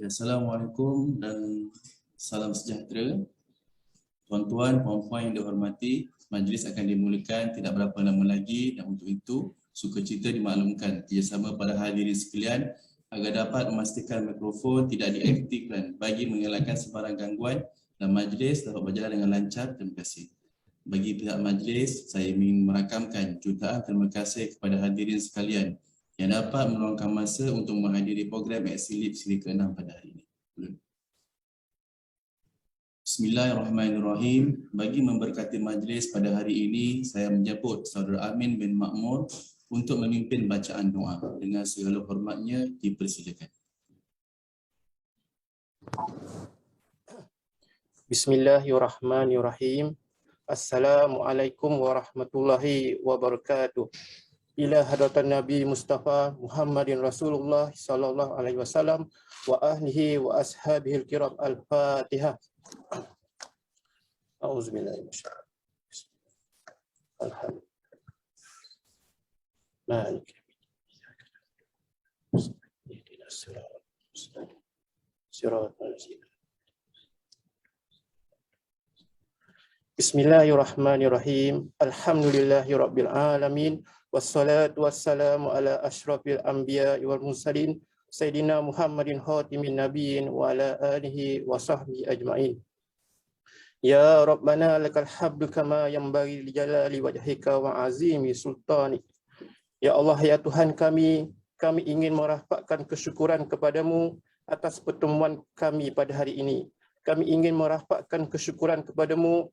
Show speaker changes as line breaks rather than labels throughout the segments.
Assalamualaikum dan salam sejahtera. Tuan-tuan, puan-puan yang dihormati, majlis akan dimulakan tidak berapa lama lagi dan untuk itu sukacita dimaklumkan kerjasama para hadirin sekalian agar dapat memastikan mikrofon tidak diaktifkan bagi mengelakkan sebarang gangguan dan majlis dapat berjalan dengan lancar. Terima kasih. Bagi pihak majlis, saya ingin merakamkan jutaan terima kasih kepada hadirin sekalian yang dapat meluangkan masa untuk menghadiri program Exilip siri ke-6 pada hari ini. Bismillahirrahmanirrahim. Bagi memberkati majlis pada hari ini, saya menjemput Saudara Amin bin Makmur untuk memimpin bacaan doa. Dengan segala hormatnya, dipersilakan.
Bismillahirrahmanirrahim. Assalamualaikum warahmatullahi wabarakatuh. Ila hadratan Nabi Mustafa Muhammadin Rasulullah sallallahu alaihi wasallam wa ahlihi wa ashabihi al-kiram. Al-Fatihah. A'udzubillahi minasyaitonir rajim. Alhamdulillah. Bismillahirrahmanirrahim. Alhamdulillahirabbil alamin. Wassalatu wassalamu ala asyrafil anbiya wal mursalin Sayyidina Muhammadin khatimin nabiyyin wa ala alihi wa sahbihi ajma'in. Ya Rabbana lakal hamdu kama yanbaghi li jalali wajhika wa azimi sultanik. Ya Allah, ya Tuhan kami ingin merafakkan kesyukuran kepadamu atas pertemuan kami pada hari ini. Kami ingin merafakkan kesyukuran kepadamu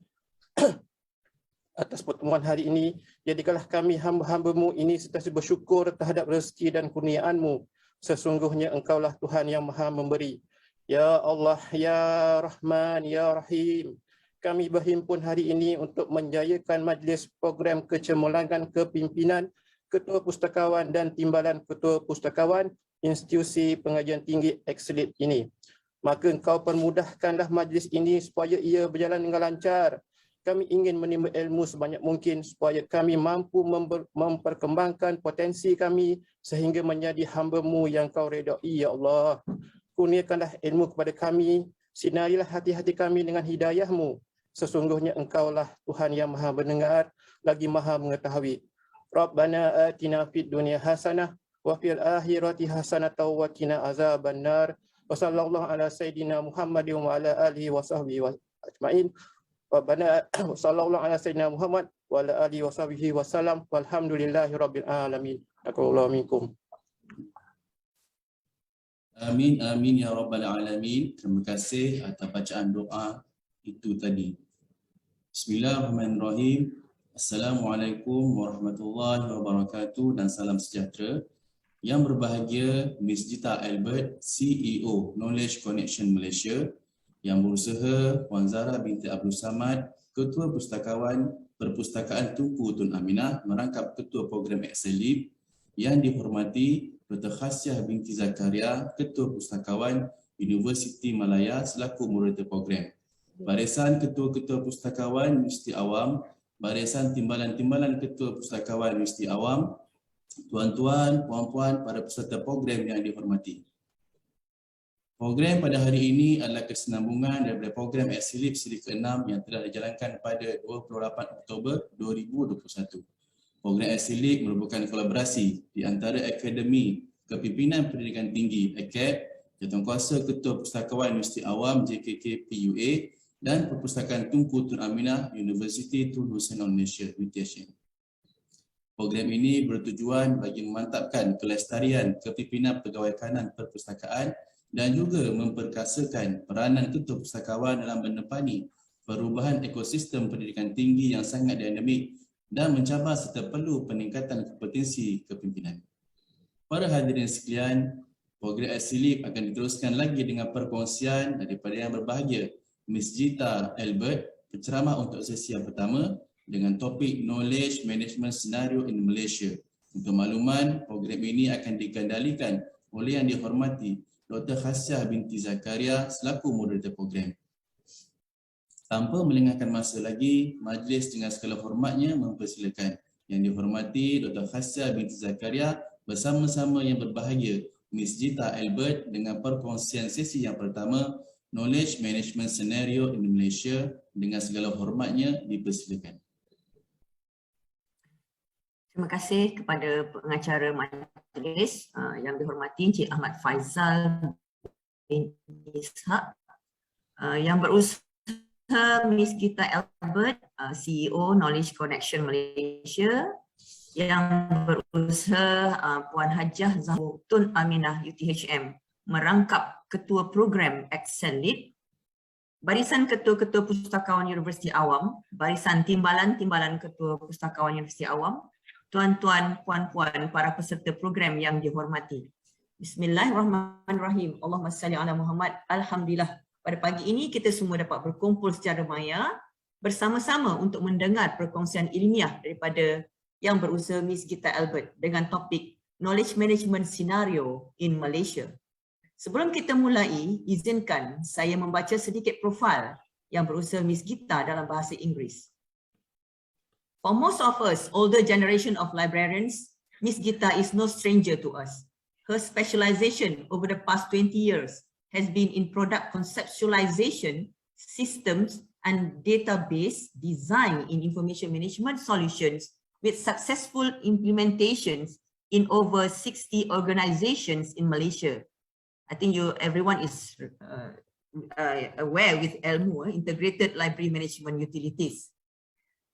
atas pertemuan hari ini. Jadikanlah kami hamba-hamba-Mu ini sentiasa bersyukur terhadap rezeki dan kurniaan-Mu. Sesungguhnya Engkaulah Tuhan yang Maha Memberi. Ya Allah, ya Rahman, ya Rahim. Kami berhimpun hari ini untuk menjayakan majlis program kecemerlangan kepimpinan Ketua Pustakawan dan Timbalan Ketua Pustakawan Institusi Pengajian Tinggi Exilip ini. Maka Engkau permudahkanlah majlis ini supaya ia berjalan dengan lancar. Kami ingin menimba ilmu sebanyak mungkin supaya kami mampu memperkembangkan potensi kami sehingga menjadi hamba-Mu yang Kau redai, ya Allah. Kurniakanlah ilmu kepada kami, sinarilah hati-hati kami dengan hidayah-Mu. Sesungguhnya Engkaulah Tuhan yang Maha mendengar lagi Maha mengetahui. Rabbana atina fid dunya hasanah wa fil akhirati hasanah wa qina azabannar. Wa sallallahu ala sayidina Muhammadin wa ala alihi wa sahbihi wa ajma'in. Rabbana sallallahu ala sayyidina Muhammad wa ala alihi wa sahbihi wa salam walhamdulillahi rabbil alamin. Aqallahu minkum.
Amin, amin ya rabbal alamin. Terima kasih atas bacaan doa itu tadi. Bismillahirrahmanirrahim. Assalamualaikum warahmatullahi wabarakatuh dan salam sejahtera. Yang berbahagia Miss Gita Albert, CEO Knowledge Connection Malaysia, yang berusaha Puan Zara binti Abdul Samad, Ketua Pustakawan Perpustakaan Tunku Tun Aminah merangkap Ketua Program Exilip, yang dihormati Dr. Khasyah binti Zakaria, Ketua Pustakawan Universiti Malaya selaku moderator program, barisan Ketua-Ketua Pustakawan Universiti Awam, barisan Timbalan-Timbalan Ketua Pustakawan Universiti Awam, tuan-tuan, puan-puan, para peserta program yang dihormati. Program pada hari ini adalah kesinambungan daripada program Exilip siri ke-6 yang telah dijalankan pada 28 Oktober 2021. Program Exilip merupakan kolaborasi di antara Akademi Kepimpinan Pendidikan Tinggi (AKAP), Jawatankuasa Ketua Pustakawan Universiti Awam JKK PUA dan Perpustakaan Tunku Tun Aminah Universiti Tun Hussein Malaysia (UTHM). Program ini bertujuan bagi memantapkan kelestarian kepimpinan pegawai kanan perpustakaan dan juga memperkasakan peranan Ketua Pustakawan dalam menepani perubahan ekosistem pendidikan tinggi yang sangat dinamik dan mencabar serta perlu peningkatan kompetensi kepimpinan. Para hadirin sekalian, program Exilip akan diteruskan lagi dengan perkongsian daripada yang berbahagia Miss Gita Albert, penceramah untuk sesi yang pertama dengan topik Knowledge Management Scenario in Malaysia. Untuk makluman, program ini akan dikendalikan oleh yang dihormati Dr. Khasyah binti Zakaria selaku moderator program. Tanpa melengahkan masa lagi, majlis dengan segala hormatnya mempersilakan Yang dihormati Dr. Khasyah binti Zakaria bersama-sama yang berbahagia Miss Gita Albert dengan perkongsian sesi yang pertama, Knowledge Management Scenario in Malaysia. Dengan segala hormatnya, dipersilakan.
Terima kasih kepada pengacara majlis yang dihormati Encik Ahmad Faizal bin Ishak, yang berusaha Miss Gita Albert, CEO Knowledge Connection Malaysia, yang berusaha Puan Hajah Zahur Tun Aminah UTHM merangkap Ketua Program Excel Lead, Barisan Ketua-Ketua Pustakawan Universiti Awam, Barisan Timbalan-Timbalan Ketua Pustakawan Universiti Awam, tuan-tuan, puan-puan, para peserta program yang dihormati. Bismillahirrahmanirrahim. Allahumma salli ala Muhammad. Alhamdulillah. Pada pagi ini kita semua dapat berkumpul secara maya bersama-sama untuk mendengar perkongsian ilmiah daripada yang berusaha Miss Gita Albert dengan topik Knowledge Management Scenario in Malaysia. Sebelum kita mulai, izinkan saya membaca sedikit profil yang berusaha Miss Gita dalam bahasa Inggeris. For most of us, older generation of librarians, Miss Gita is no stranger to us. Her specialization over the past 20 years has been in product conceptualization, systems, and database design in information management solutions with successful implementations in over 60 organizations in Malaysia. I think everyone is aware with ELMU, Integrated Library Management Utilities.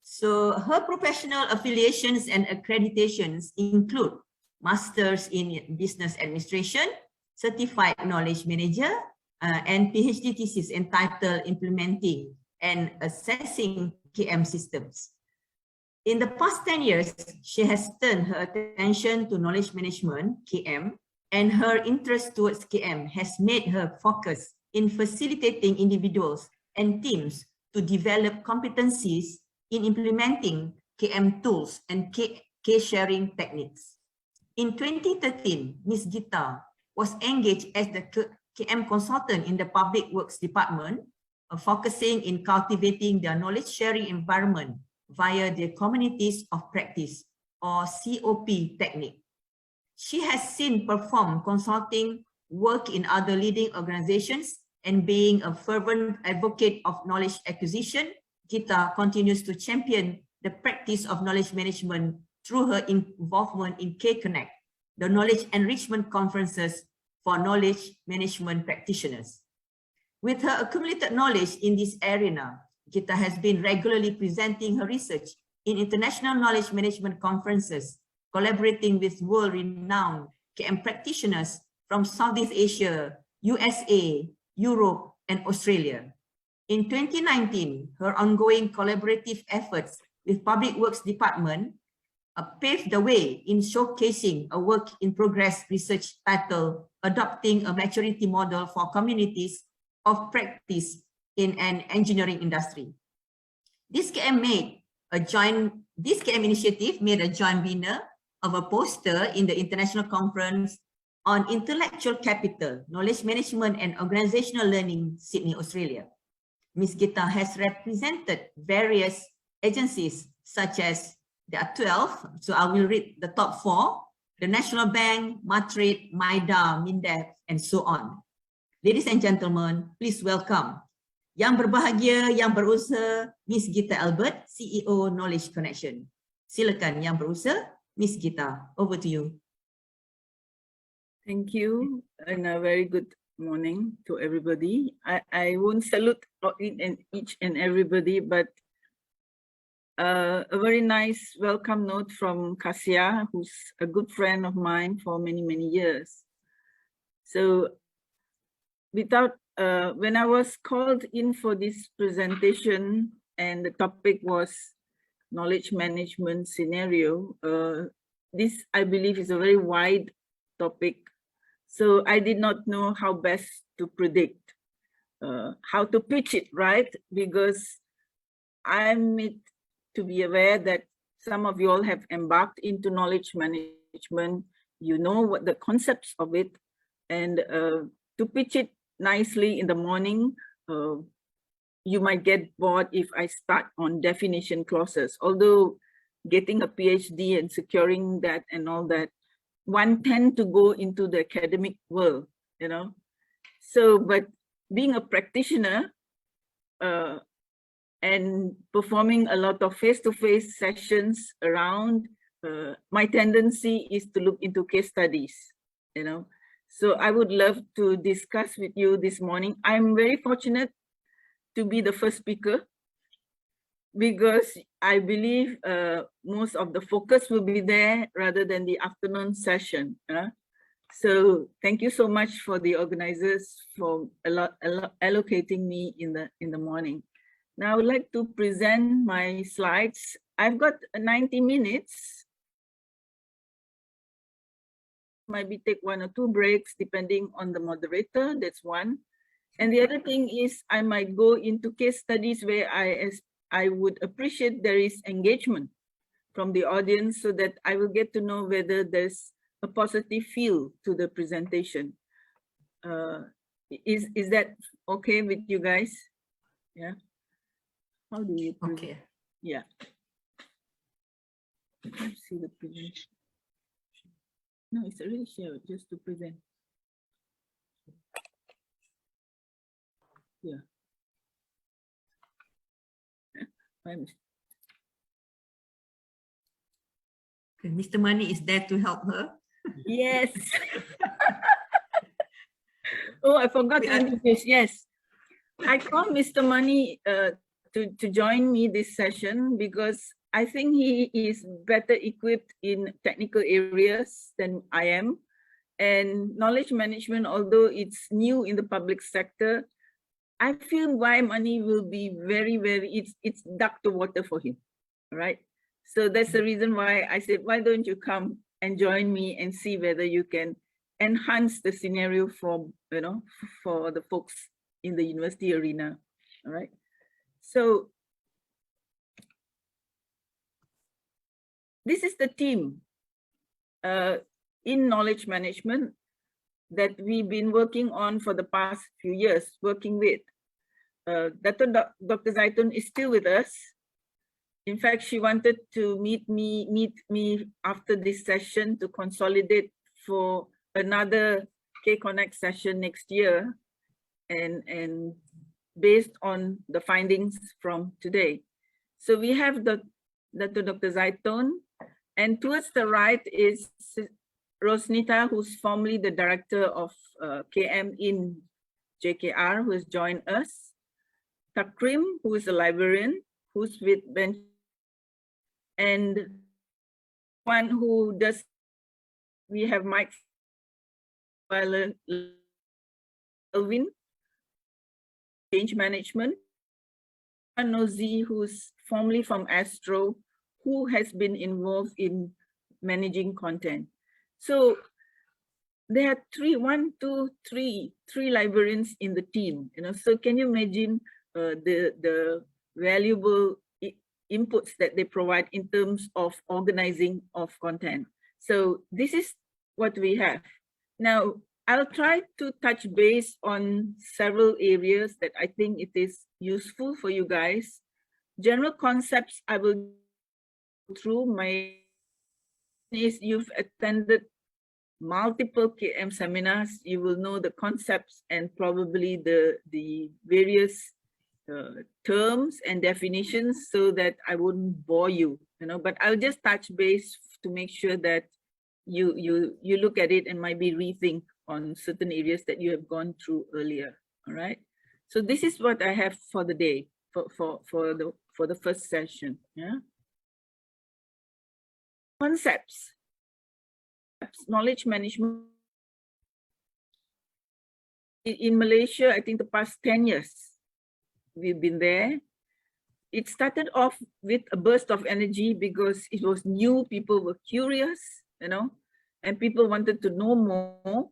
So her professional affiliations and accreditations include Masters in Business Administration, Certified Knowledge Manager, and PhD thesis entitled Implementing and Assessing KM Systems. In the past 10 years, she has turned her attention to knowledge management, KM, and her interest towards KM has made her focus in facilitating individuals and teams to develop competencies in implementing KM tools and K-sharing techniques. In 2013, Ms. Gita was engaged as the KM consultant in the Public Works Department, focusing in cultivating their knowledge sharing environment via the Communities of Practice or COP technique. She has since performed consulting work in other leading organizations, and being a fervent advocate of knowledge acquisition, Gita continues to champion the practice of knowledge management through her involvement in K-Connect, the knowledge enrichment conferences for knowledge management practitioners. With her accumulated knowledge in this arena, Gita has been regularly presenting her research in international knowledge management conferences, collaborating with world-renowned KM practitioners from Southeast Asia, USA, Europe, and Australia. In 2019, her ongoing collaborative efforts with Public Works Department paved the way in showcasing a work-in-progress research titled Adopting a Maturity Model for Communities of Practice in an Engineering Industry. This KM initiative made a joint winner of a poster in the International Conference on Intellectual Capital, Knowledge Management and Organizational Learning, Sydney, Australia. Ms. Gita has represented various agencies such as, there are 12, so I will read the top 4, the National Bank, Matrade, MIDA, MINDEF, and so on. Ladies and gentlemen, please welcome yang berbahagia, yang berusaha, Ms. Gita Albert, CEO Knowledge Connection. Silakan yang berusaha, Ms. Gita, over to you.
Thank you, and a very good morning to everybody. I won't salute each and everybody, but a very nice welcome note from Kasia, who's a good friend of mine for many, many years. So when I was called in for this presentation and the topic was knowledge management scenario, this I believe is a very wide topic. So I did not know how best to predict, how to pitch it, right? Because I'm made to be aware that some of you all have embarked into knowledge management. You know what the concepts of it, and to pitch it nicely in the morning, you might get bored if I start on definition clauses. Although getting a PhD and securing that and all that one tend to go into the academic world, you know. So, but being a practitioner and performing a lot of face-to-face sessions around, my tendency is to look into case studies, you know. So I would love to discuss with you this morning. I'm very fortunate to be the first speaker because I believe most of the focus will be there rather than the afternoon session. So thank you so much for the organizers for allocating me in the morning. Now I would like to present my slides. I've got 90 minutes. Maybe take 1 or 2 breaks depending on the moderator, that's one. And the other thing is I might go into case studies where I would appreciate there is engagement from the audience so that I will get to know whether there's a positive feel to the presentation. Is that okay with you guys? Yeah. How do you present?
Okay.
Yeah. Let's see the presentation. No, it's already shared just to present. Yeah.
Okay, Mr. Mani is there to help her.
Yes. Oh, I forgot to introduce. Yes. I called Mr. Mani to join me this session because I think he is better equipped in technical areas than I am. And knowledge management, although it's new in the public sector, I feel why money will be very, it's duck to water for him, right? So that's the reason why I said, why don't you come and join me and see whether you can enhance the scenario for, you know, for the folks in the university arena, all right? So this is the team in knowledge management that we've been working on for the past few years, working with. Dr. Zaitun is still with us. In fact, she wanted to meet me after this session to consolidate for another K-Connect session next year, and based on the findings from today. So we have Dr. Zaitun, and towards the right is Rosnita, who's formerly the director of KM in JKR, who has joined us. Takrim, who is a librarian, who's with Bench, and one who does, we have Mike Elvin, change management, Nozi, who's formerly from Astro, who has been involved in managing content. So there are three librarians in the team, you know. So can you imagine the valuable inputs that they provide in terms of organizing of content? So this is what we have. Now, I'll try to touch base on several areas that I think it is useful for you guys. General concepts I will go through. My is you've attended multiple KM seminars, you will know the concepts and probably the various terms and definitions, so that I wouldn't bore you, you know, but I'll just touch base to make sure that you look at it and might be rethink on certain areas that you have gone through earlier. All right. So this is what I have for the day for the first session. Yeah. Concepts. Knowledge management. In Malaysia, I think the past 10 years, we've been there. It started off with a burst of energy because it was new, people were curious, you know, and people wanted to know more.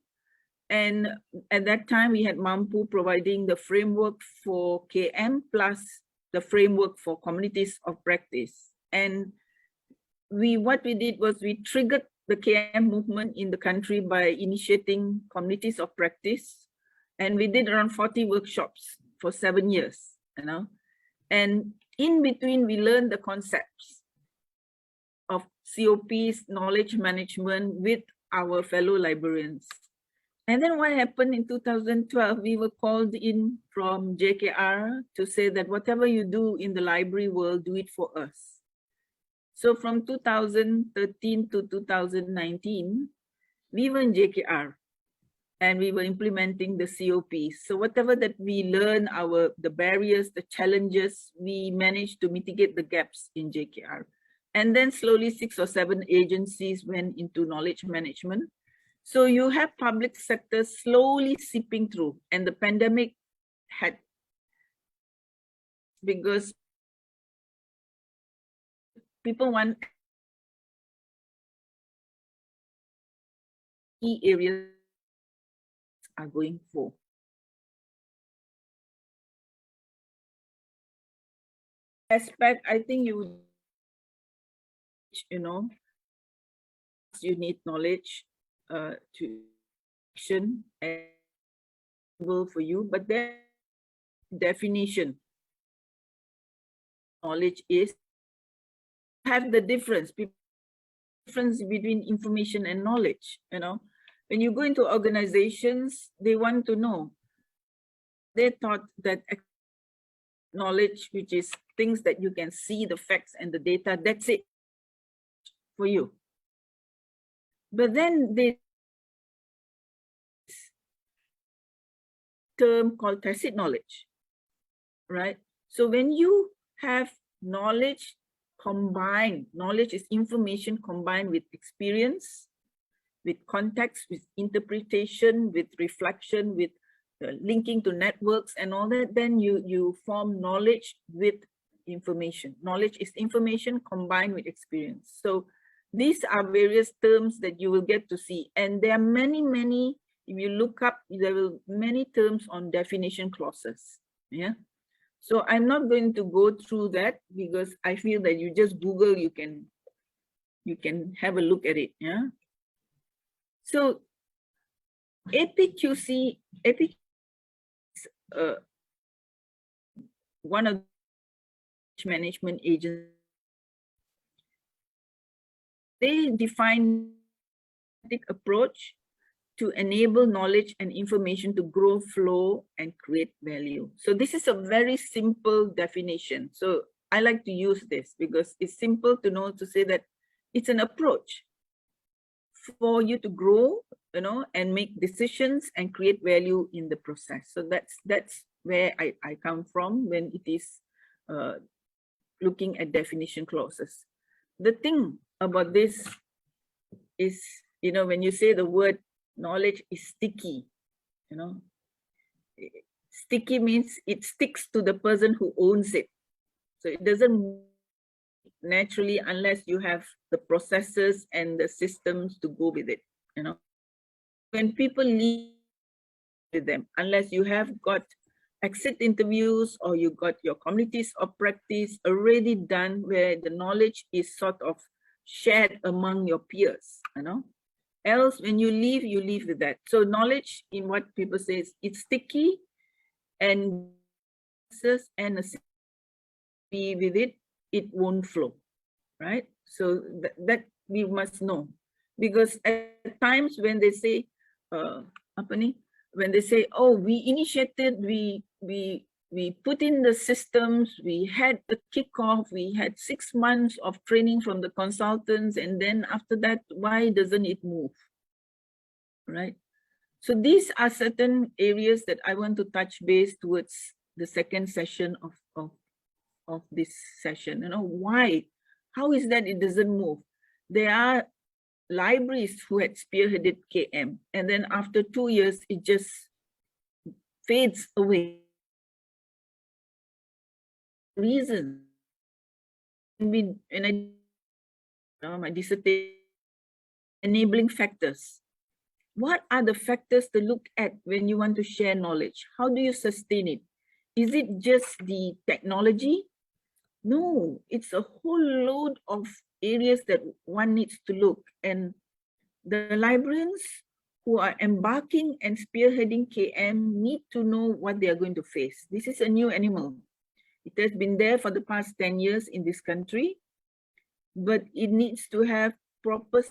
And at that time, we had Mampu providing the framework for KM plus the framework for communities of practice. And what we did was we triggered the KM movement in the country by initiating communities of practice. And we did around 40 workshops for 7 years, you know. And in between, we learned the concepts of COPs, knowledge management with our fellow librarians. And then what happened in 2012, we were called in from JKR to say that whatever you do in the library world, do it for us. So from 2013 to 2019, we were in JKR and we were implementing the COPs. So whatever that we learn, the barriers, the challenges, we managed to mitigate the gaps in JKR. And then slowly 6 or 7 agencies went into knowledge management. So you have public sector slowly seeping through, and the pandemic had, because people want key areas are going for. Aspect, I think you need knowledge to action and for you, but then definition knowledge is have the difference between information and knowledge. When you go into organizations, they want to know, they thought that knowledge, which is things that you can see, the facts and the data, that's it for you. But then they term called tacit knowledge, right? So when you have knowledge combined, knowledge is information combined with experience, with context, with interpretation, with reflection, with linking to networks and all that, then you form knowledge with information. Knowledge is information combined with experience. So these are various terms that you will get to see. And there are many, if you look up, there will many terms on definition clauses. Yeah. So I'm not going to go through that because I feel that you just Google, you can have a look at it. Yeah. So APQC one of the management agents, they define approach to enable knowledge and information to grow, flow, and create value. So this is a very simple definition. So I like to use this because it's simple to know, to say that it's an approach for you to grow, and make decisions and create value in the process. So that's where I come from when it is looking at definition clauses. The thing about this is, when you say the word knowledge is sticky, sticky means it sticks to the person who owns it. So it doesn't naturally unless you have the processes and the systems to go with it. When people leave with them, unless you have got exit interviews or you got your communities of practice already done where the knowledge is sort of shared among your peers, else when you leave with that. So knowledge, in what people say, is it's sticky, and be with it, it won't flow, right? So that we must know, because at times when they say when they say, oh, we initiated, we put in the systems, we had a kickoff, we had 6 months of training from the consultants, and then after that, why doesn't it move, right? So these are certain areas that I want to touch base towards the second session of this session. Why? How is that it doesn't move? There are libraries who had spearheaded KM, and then after 2 years, it just fades away. Reason, my dissertation, enabling factors. What are the factors to look at when you want to share knowledge? How do you sustain it? Is it just the technology? No, it's a whole load of areas that one needs to look. And the librarians who are embarking and spearheading KM need to know what they are going to face. This is a new animal. It has been there for the past 10 years in this country, but it needs to have proper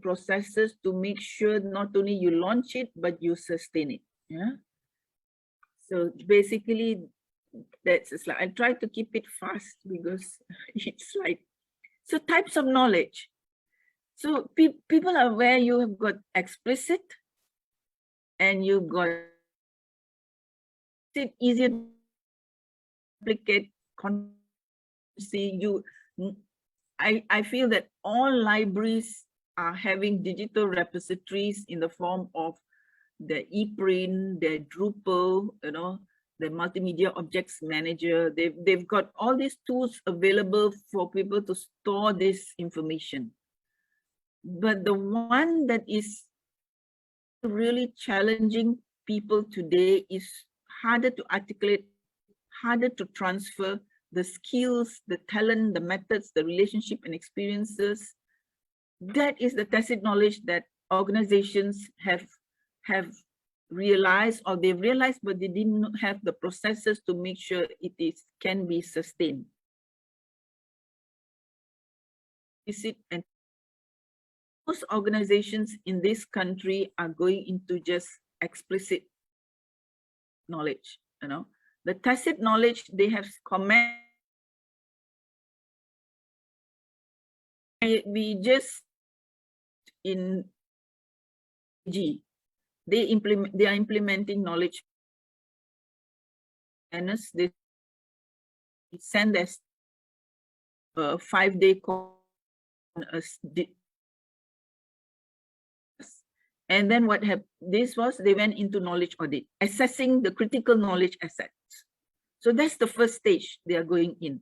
processes to make sure not only you launch it, but you sustain it. Yeah. So basically, that's a slide. I try to keep it fast because it's like, so types of knowledge. So people are aware you have got explicit and you've got it easier to replicate. See you. I feel that all libraries are having digital repositories in the form of the ePrint, their Drupal, the multimedia objects manager. They've got all these tools available for people to store this information. But the one that is really challenging people today is harder to articulate, harder to transfer the skills, the talent, the methods, the relationship and experiences. That is the tacit knowledge that organizations have realized, or they've realized, but they didn't have the processes to make sure it can be sustained. And most organizations in this country are going into just explicit knowledge. The tacit knowledge, they have comment. We just in G, they are implementing knowledge. And they send us a 5-day course. And then what happened? This was they went into knowledge audit, assessing the critical knowledge assets. So that's the first stage they are going in.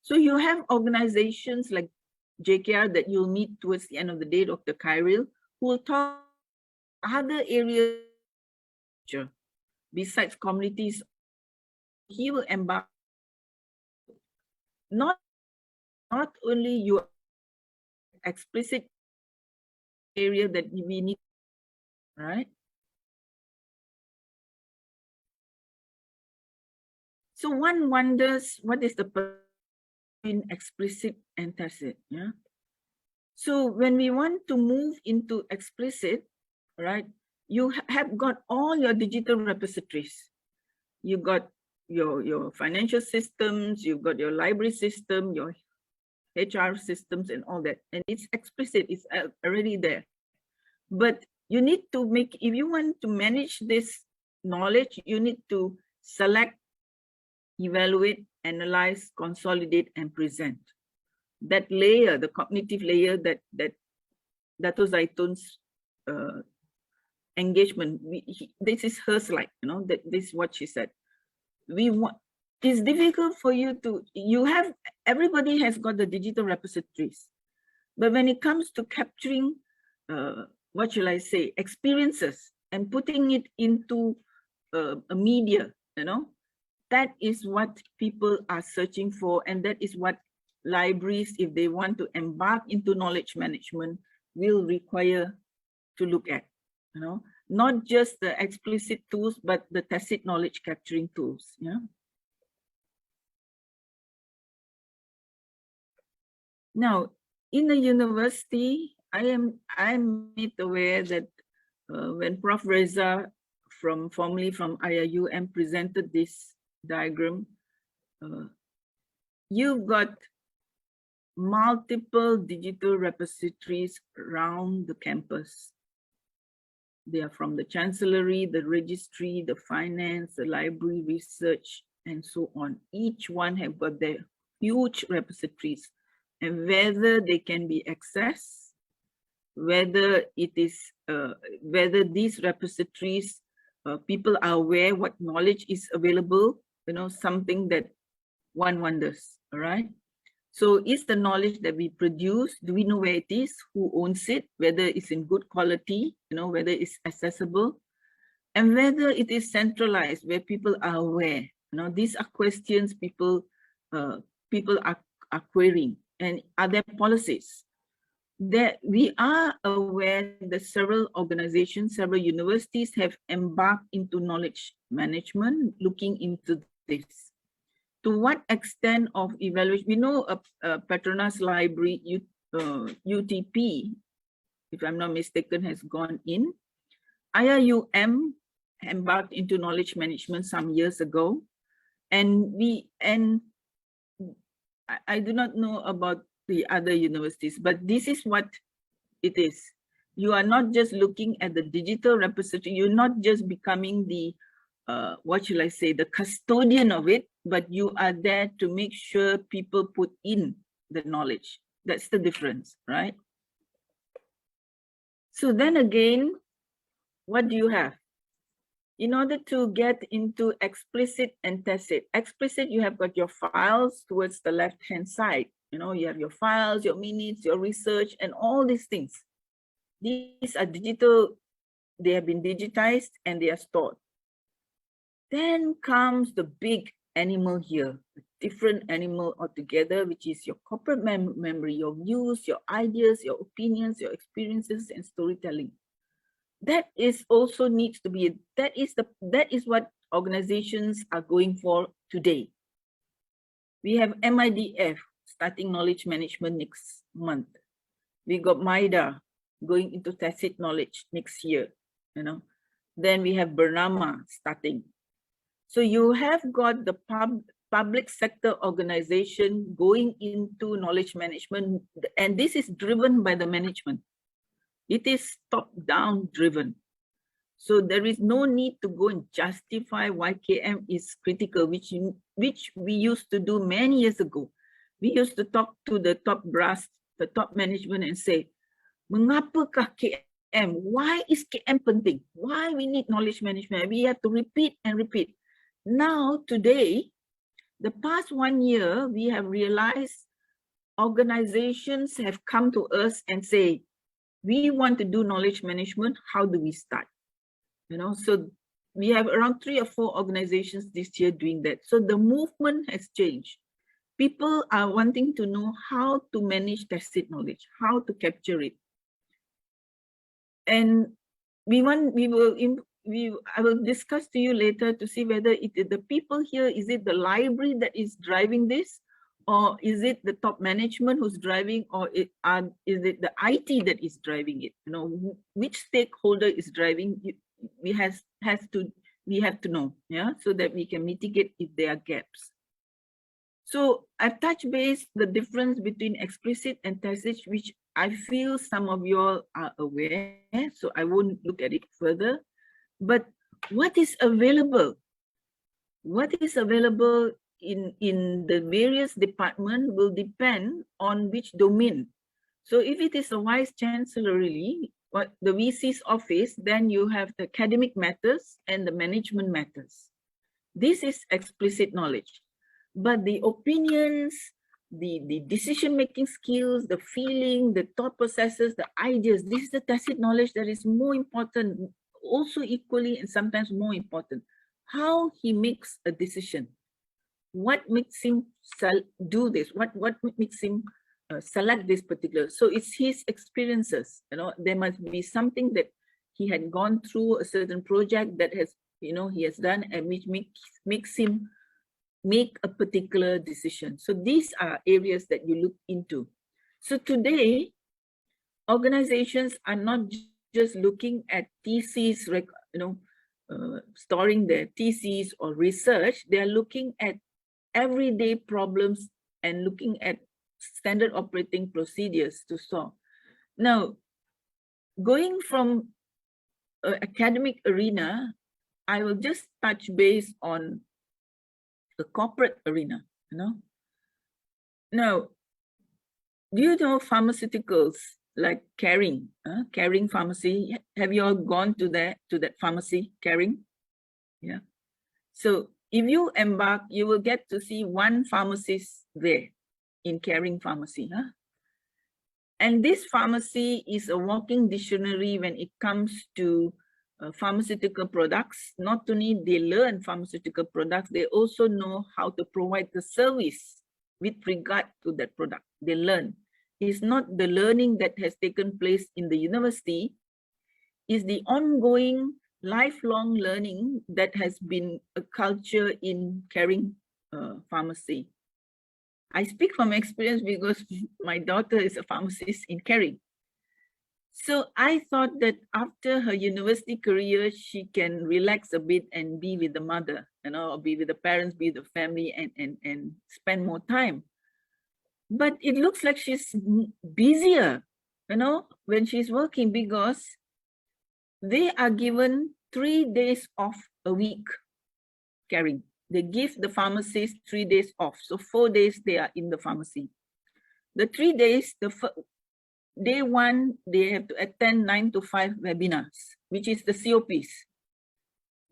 So you have organizations like JKR that you'll meet towards the end of the day, Dr. Khairil, who will talk other areas besides communities. He will embark not only your explicit area that we need, right? So one wonders what is the between explicit and tacit, yeah? So when we want to move into explicit, right, you have got all your digital repositories. You got your financial systems, you've got your library system, your HR systems and all that. And it's explicit, it's already there. But you need to make, if you want to manage this knowledge, you need to select, evaluate, analyze, consolidate, and present. That layer, the cognitive layer that Dato Zaitun's engagement, this is her slide, that this is what she said. It's difficult for you to, everybody has got the digital repositories, but when it comes to capturing, what shall I say, experiences and putting it into a media, that is what people are searching for, and that is what libraries, if they want to embark into knowledge management, will require to look at, not just the explicit tools, but the tacit knowledge capturing tools. Yeah. Now, in the university, I'm made aware that when Prof. Reza formerly from IIUM presented this diagram, you've got multiple digital repositories around the campus. They are from the chancellery, the registry, the finance, the library, research, and so on. Each one have got their huge repositories, and whether they can be accessed, whether it is, whether these repositories, people are aware what knowledge is available, something that one wonders, all right? So is the knowledge that we produce, do we know where it is, who owns it, whether it's in good quality, whether it's accessible, and whether it is centralized, where people are aware. These are questions people are querying. And are there policies? That we are aware that several organizations, several universities have embarked into knowledge management, looking into this. To what extent of evaluation? We know Petronas Library, UTP, if I'm not mistaken, has gone in. IIUM embarked into knowledge management some years ago, and I do not know about the other universities, but this is what it is. You are not just looking at the digital repository, you're not just becoming the, what should I say, the custodian of it, but you are there to make sure people put in the knowledge. That's the difference, right? So then again, what do you have? In order to get into explicit and tacit, explicit, you have got your files towards the left-hand side. You know, you have your files, your minutes, your research, and all these things. These are digital, they have been digitized and they are stored. Then comes the big animal here, a different animal altogether, which is your corporate memory, your views, your ideas, your opinions, your experiences, and storytelling. That is also needs to be, that is what organizations are going for today. We have MIDF starting knowledge management next month. We got MIDA going into tacit knowledge next year, you know. Then we have Bernama starting. So you have got the public sector organization going into knowledge management, and this is driven by the management. It is top-down driven. So there is no need to go and justify why KM is critical, which we used to do many years ago. We used to talk to the top brass, the top management, and say, mengapakah KM? Why is KM penting? Why we need knowledge management? We have to repeat and repeat. Now, today, the past 1 year, we have realized organizations have come to us and say, we want to do knowledge management. How do we start? You know, so we have around 3 or 4 organizations this year doing that. So the movement has changed. People are wanting to know how to manage tacit knowledge, how to capture it. And I will discuss to you later to see whether it is the people here, is it the library that is driving this, or is it the top management who's driving, or is it the IT that is driving it? You know, which stakeholder is driving? We have to know, yeah, so that we can mitigate if there are gaps. So I've touched base the difference between explicit and tacit, which I feel some of you all are aware, so I won't look at it further. But what is available? What is available in the various departments will depend on which domain. So if it is a vice chancellor, really, what the VC's office, then you have the academic matters and the management matters. This is explicit knowledge. But the opinions, the decision-making skills, the feeling, the thought processes, the ideas, this is the tacit knowledge that is more important, also equally and sometimes more important. How he makes a decision. What makes him do this? What makes him select this particular? So it's his experiences. You know, there must be something that he had gone through, a certain project that has, you know, he has done, and which makes him make a particular decision. So these are areas that you look into. So today, organizations are not just looking at theses, you know, storing their theses or research. They are looking at everyday problems and looking at standard operating procedures to solve. Now, going from academic arena, I will just touch base on the corporate arena, you know. Now, do you know pharmaceuticals like Caring, Caring Pharmacy? Have you all gone to that pharmacy, Caring? Yeah. So if you embark, you will get to see one pharmacist there in Caring Pharmacy. And this pharmacy is a walking dictionary when it comes to pharmaceutical products. Not only they learn pharmaceutical products, they also know how to provide the service with regard to that product. They learn. It's not the learning that has taken place in the university, it's the ongoing lifelong learning that has been a culture in Caring Pharmacy. I speak from experience because my daughter is a pharmacist in Caring. So I thought that after her university career, she can relax a bit and be with the mother, or be with the parents, be with the family, and spend more time. But it looks like she's busier, when she's working, because they are given 3 days off a week, Karen. They give the pharmacist 3 days off. So 4 days they are in the pharmacy. The 3 days, day one, they have to attend 9 to 5 webinars, which is the COPs.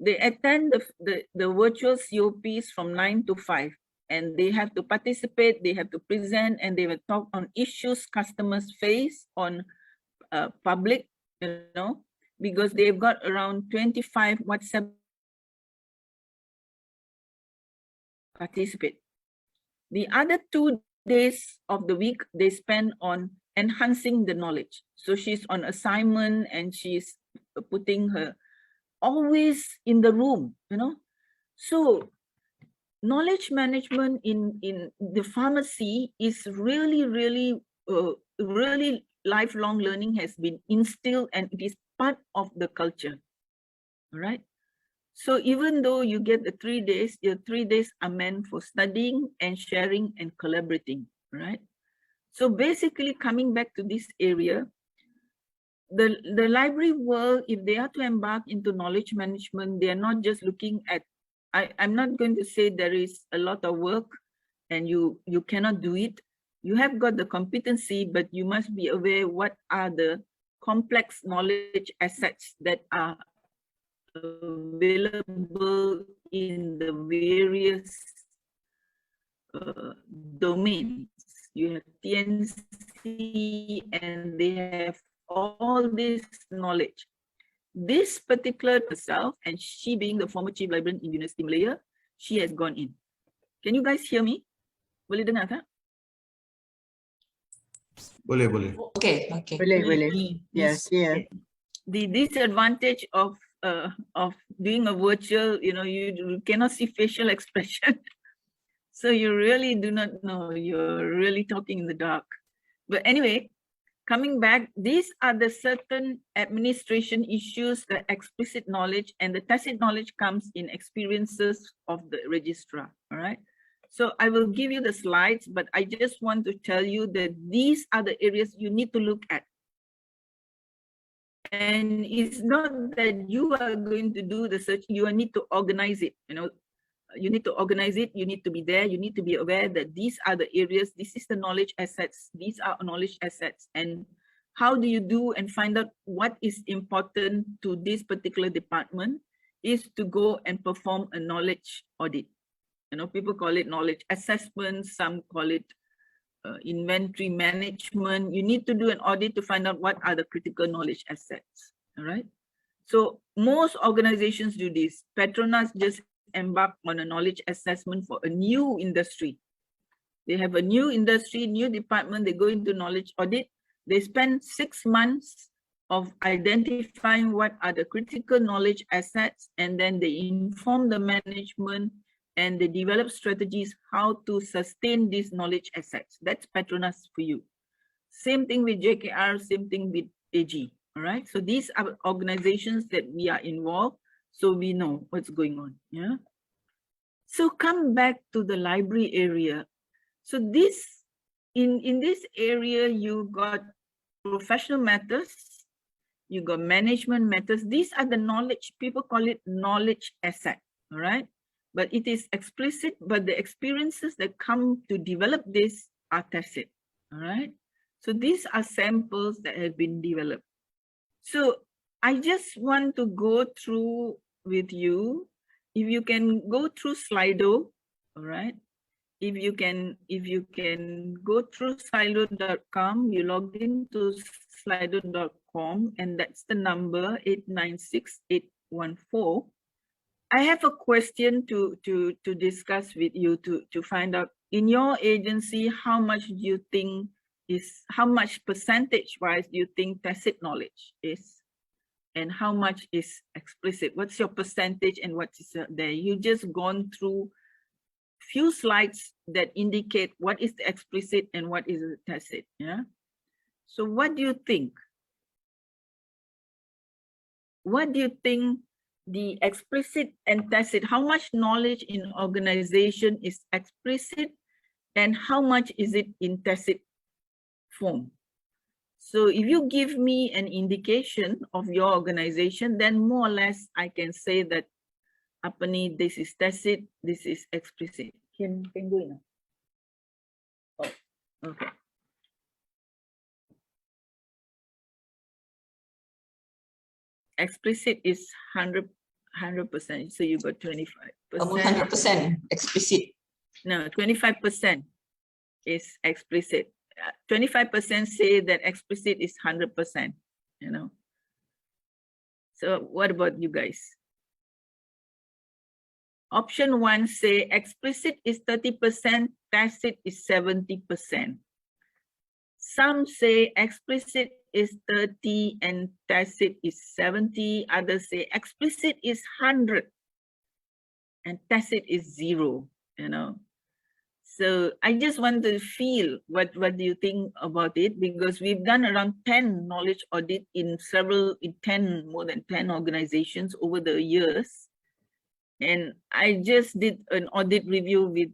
They attend the virtual COPs from 9 to 5, and they have to participate, they have to present, and they will talk on issues customers face on public, because they've got around 25 WhatsApp participate. The other 2 days of the week, they spend on enhancing the knowledge. So she's on assignment and she's putting her always in the room, So knowledge management in the pharmacy is really, really, really lifelong learning has been instilled, and it is part of the culture, all right? So even though you get the 3 days, your 3 days are meant for studying and sharing and collaborating, right? So basically, coming back to this area, the library world, if they are to embark into knowledge management, they are not just looking at, I'm not going to say there is a lot of work and you cannot do it. You have got the competency, but you must be aware what are the complex knowledge assets that are available in the various domains. You have TNC, and they have all this knowledge. This particular herself, and she being the former chief librarian in University Malaya, she has gone in. Can you guys hear me? Boleh dengar tak?
Boleh.
Okay.
Boleh. Yes, yeah.
The disadvantage of doing a virtual, you cannot see facial expression. So you really do not know, you're really talking in the dark. But anyway, coming back, these are the certain administration issues, the explicit knowledge, and the tacit knowledge comes in experiences of the registrar, all right? So I will give you the slides, but I just want to tell you that these are the areas you need to look at. And it's not that you are going to do the search, you need to organize it, you need to organize it, you need to be there, you need to be aware that these are the areas, this is the knowledge assets, these are knowledge assets. And how do you do and find out what is important to this particular department is to go and perform a knowledge audit. People call it knowledge assessment, some call it inventory management. You need to do an audit to find out what are the critical knowledge assets, all right? So most organizations do this. Petronas just embarked on a knowledge assessment for a new industry. They have a new industry, new department, they go into knowledge audit. They spend 6 months of identifying what are the critical knowledge assets, and then they inform the management and they develop strategies how to sustain these knowledge assets. That's Petronas for you. Same thing with JKR, same thing with AG, all right? So these are organizations that we are involved, so we know what's going on, yeah? So come back to the library area. So this, in this area, you got professional matters, you got management matters. These are the knowledge, people call it knowledge asset, all right? But it is explicit, but the experiences that come to develop this are tacit, all right? So these are samples that have been developed. So I just want to go through with you. If you can go through Slido, all right? If you can go through slido.com, you log into slido.com, and that's the number 896814. I have a question to discuss with you to find out, in your agency, how much do you think is, how much percentage-wise do you think tacit knowledge is? And how much is explicit? What's your percentage and what is there? You just gone through few slides that indicate what is the explicit and what is the tacit, yeah? So what do you think? what do you think the explicit and tacit, how much knowledge in organization is explicit and how much is it in tacit form? So if you give me an indication of your organization, then more or less I can say that this is tacit, this is explicit. Can go in. Oh, okay. Explicit is 100%, so you got 25%.
Almost 100% explicit.
No, 25% is explicit. 25% say that explicit is 100%, you know. So what about you guys? Option 1 say explicit is 30%, tacit is 70%. Some say explicit is 30 and tacit is 70. Others say explicit is 100 and tacit is 0, you know. So I just want to feel what do you think about it, because we've done around 10 knowledge audit in more than 10 organizations over the years. And I just did an audit review with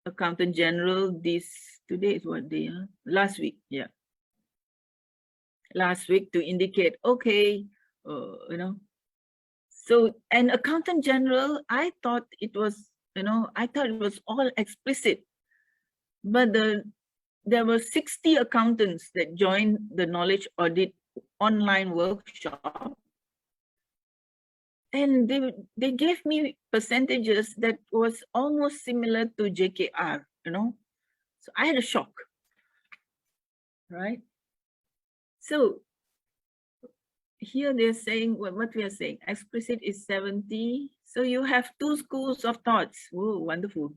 Accountant General today is what day? Last week, yeah. Last week to indicate, okay, you know. So, and Accountant General, I thought it was, you know, I thought it was all explicit. But there were 60 accountants that joined the knowledge audit online workshop. And they gave me percentages that was almost similar to JKR, you know. So I had a shock, right? So here they're saying what we are saying, explicit is 70. So you have two schools of thoughts. Oh, wonderful.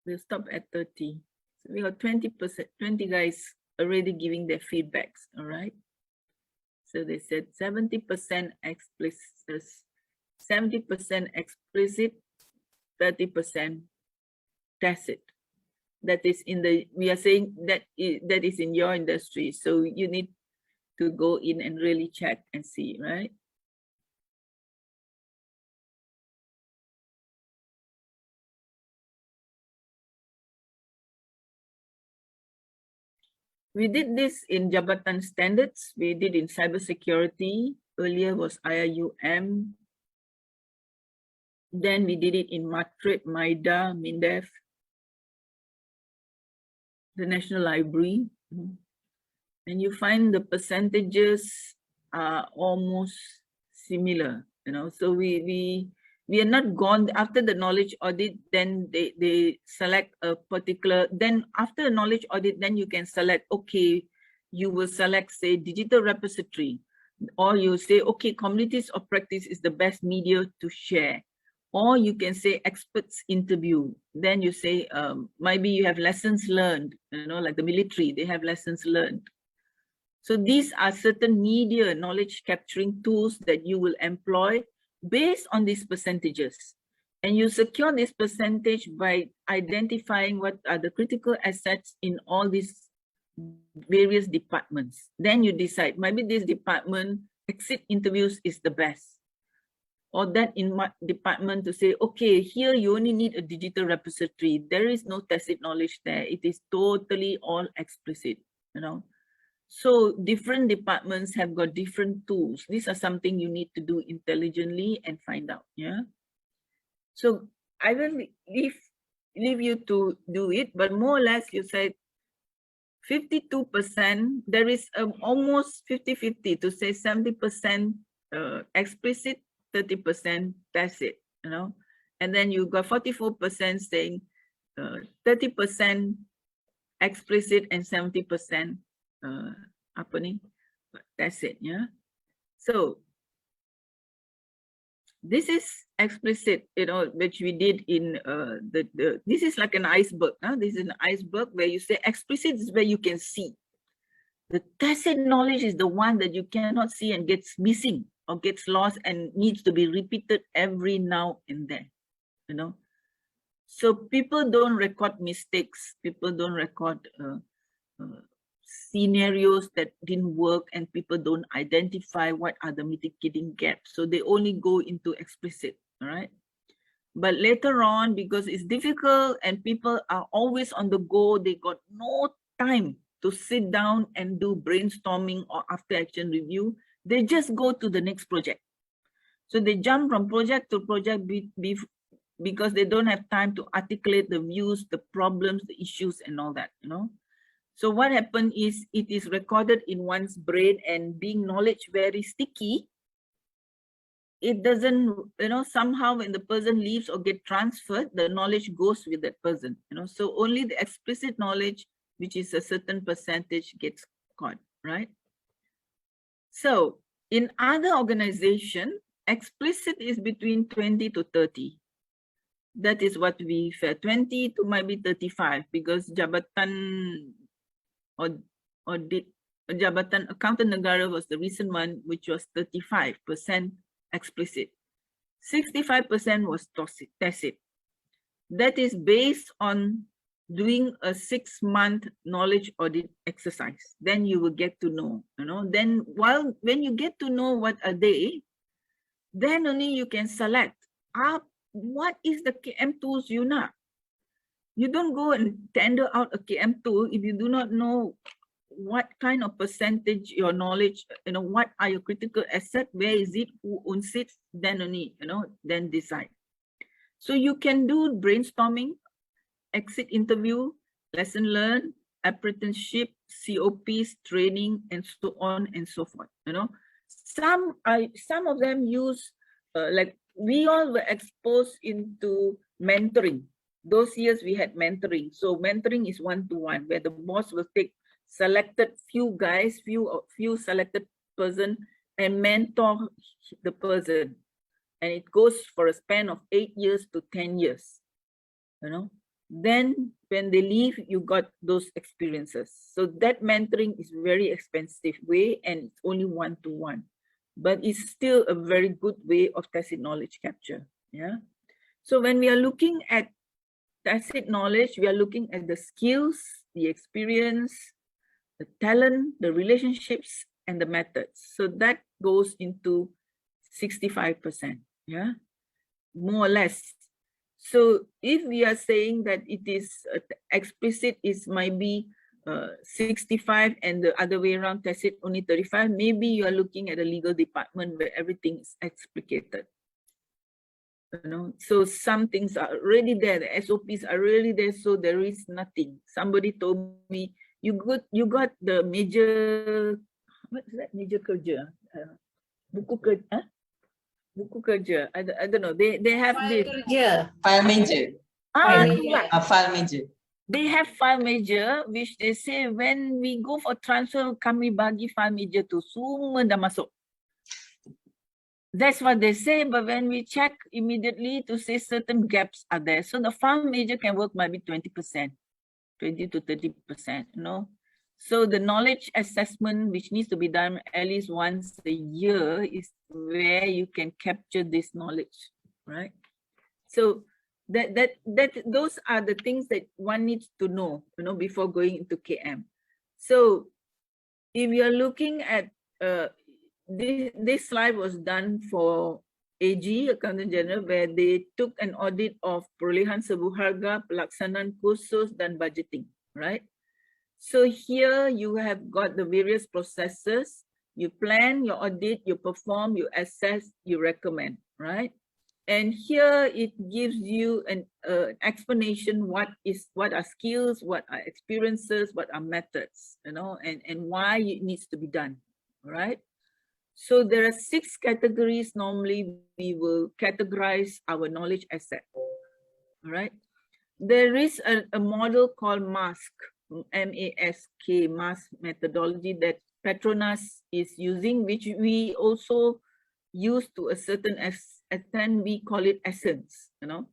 We'll stop at 30. So we got 20%, 20 guys already giving their feedbacks, all right? So they said 70% explicit, 70% explicit, 30% tacit. That is in the, we are saying that is in your industry. So you need to go in and really check and see, right? We did this in Jabatan Standards. We did in cybersecurity. Earlier was IIUM. Then we did it in Matrit, MIDA, MINDEF, the National Library. And you find the percentages are almost similar, you know. So we are not gone after the knowledge audit, then they select a particular, then after a knowledge audit, then you can select, okay, you will select, say, digital repository, or you say, okay, communities of practice is the best media to share. Or you can say experts interview. Then you say, maybe you have lessons learned, you know, like the military, they have lessons learned. So these are certain media knowledge capturing tools that you will employ based on these percentages. And you secure this percentage by identifying what are the critical assets in all these various departments. Then you decide, maybe this department exit interviews is the best. Or that in my department to say, okay, here you only need a digital repository. There is no tacit knowledge there. It is totally all explicit, you know. So different departments have got different tools. These are something you need to do intelligently and find out, yeah. So I will leave you to do it, but more or less you said 52%, there is almost 50-50 to say 70% explicit, 30% tacit, you know, and then you got 44% saying 30% explicit and 70% tacit, yeah. So this is explicit, you know, which we did in this is like an iceberg. This is an iceberg where you say explicit is where you can see. The tacit knowledge is the one that you cannot see and gets missing or gets lost and needs to be repeated every now and then, you know. So people don't record mistakes. People don't record scenarios that didn't work and people don't identify what are the mitigating gaps. So they only go into explicit, all right? But later on, because it's difficult and people are always on the go, they got no time to sit down and do brainstorming or after action review. They just go to the next project. So they jump from project to project because they don't have time to articulate the views, the problems, the issues, and all that, you know. So what happened is it is recorded in one's brain, and being knowledge very sticky, it doesn't, you know, somehow when the person leaves or get transferred, the knowledge goes with that person, you know. So only the explicit knowledge, which is a certain percentage, gets caught, right? So in other organizations, explicit is between 20 to 30. That is what we felt, 20 to maybe 35, because Jabatan or Jabatan Accountant Negara was the recent one, which was 35% explicit. 65% was tacit. That is based on doing a 6-month knowledge audit exercise. Then you will get to know, you know. Then when you get to know what are they, then only you can select what is the KM tools you know. You don't go and tender out a KM tool if you do not know what kind of percentage your knowledge, you know, what are your critical assets, where is it, who owns it, then only, you know, then decide. So you can do brainstorming, exit interview, lesson learned, apprenticeship, COPs, training, and so on and so forth, you know. Some of them use, like we all were exposed into mentoring. Those years we had mentoring. So mentoring is one-to-one, where the boss will take selected few guys, few selected person and mentor the person. And it goes for a span of 8 years to 10 years, you know. Then when they leave, you got those experiences. So that mentoring is very expensive way, and it's only one-to-one. But it's still a very good way of tacit knowledge capture. Yeah. So when we are looking at tacit knowledge, we are looking at the skills, the experience, the talent, the relationships, and the methods. So that goes into 65%. Yeah, more or less. So if we are saying that it is explicit is might be 65 and the other way around, tacit only 35, maybe you are looking at a legal department where everything is explicated. You know, so some things are already there, the SOPs are really there, so there is nothing. Somebody told me, you got the major, what is that, major kerja? Buku kerja? Buku kerja, I don't know, they have this.
File major. File major.
They have file major, which they say when we go for transfer, kami bagi file major tu semua dah masuk. That's what they say, but when we check immediately to say certain gaps are there. So the file major can work maybe 20%, 20 to 30%, you know. So the knowledge assessment, which needs to be done at least once a year, is where you can capture this knowledge, right? So those are the things that one needs to know, you know, before going into KM. So if you're looking at this slide was done for AG, Accountant General, where they took an audit of perolehan sebuah harga, pelaksanaan kursus, dan budgeting, right? So here you have got the various processes. You plan your audit, you perform, you assess, you recommend, right? And here it gives you an explanation what are skills, what are experiences, what are methods, you know, and why it needs to be done, right? So there are 6 categories normally we will categorize our knowledge asset, all right? There is a model called MASK, M-A-S-K, MASK methodology that Petronas is using, which we also use to a certain extent. We call it essence, you know.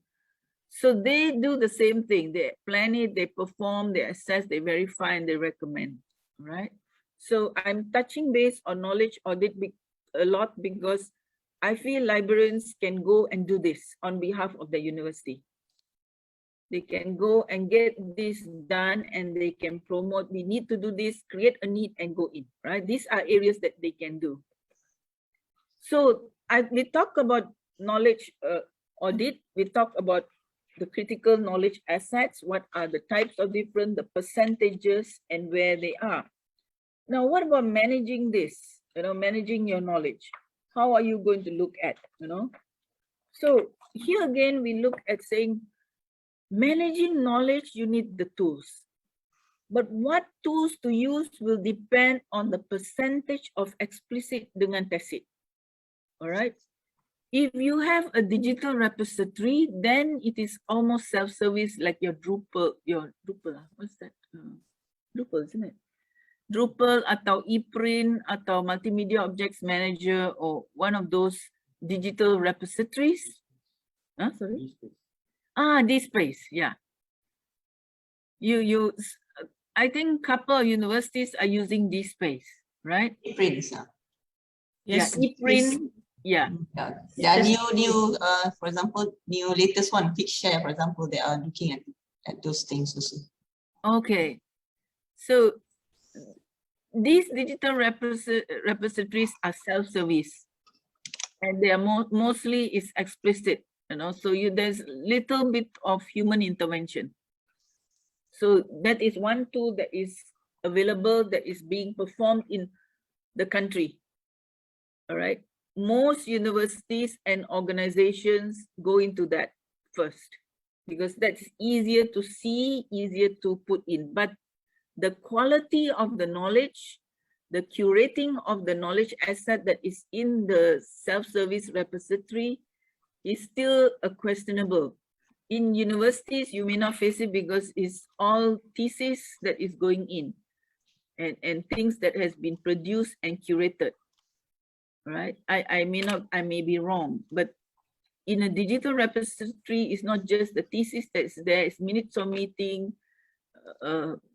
So they do the same thing. They plan it, they perform, they assess, they verify, and they recommend, right? So I'm touching base on knowledge audit a lot because I feel librarians can go and do this on behalf of the university. They can go and get this done and they can promote, we need to do this, create a need and go in, right? These are areas that they can do. So we talk about knowledge audit, we talk about the critical knowledge assets, what are the types of different, the percentages and where they are. Now, what about managing this, managing your knowledge? How are you going to look at, So here again, we look at saying, managing knowledge, you need the tools. But what tools to use will depend on the percentage of explicit dengan tacit. All right. If you have a digital repository, then it is almost self-service, like your Drupal, what's that? Drupal, isn't it? Drupal atau ePrint atau Multimedia Objects Manager or one of those digital repositories. Sorry. DSpace, yeah. I think couple of universities are using DSpace, right?
ePrints.
Yes, ePrint. Yeah.
There are new, for example, new latest one, Figshare, for example, they are looking at those things also.
Okay. So these digital repositories are self-service, and they are mostly is explicit, so there's little bit of human intervention. So that is one tool that is available, that is being performed in the country. All right. Most universities and organizations go into that first because that's easier to see, easier to put in. But the quality of the knowledge, the curating of the knowledge asset that is in the self-service repository is still questionable. In universities, you may not face it because it's all thesis that is going in and things that has been produced and curated. Right? I may be wrong, but in a digital repository, it's not just the thesis that's there, it's minutes of meeting,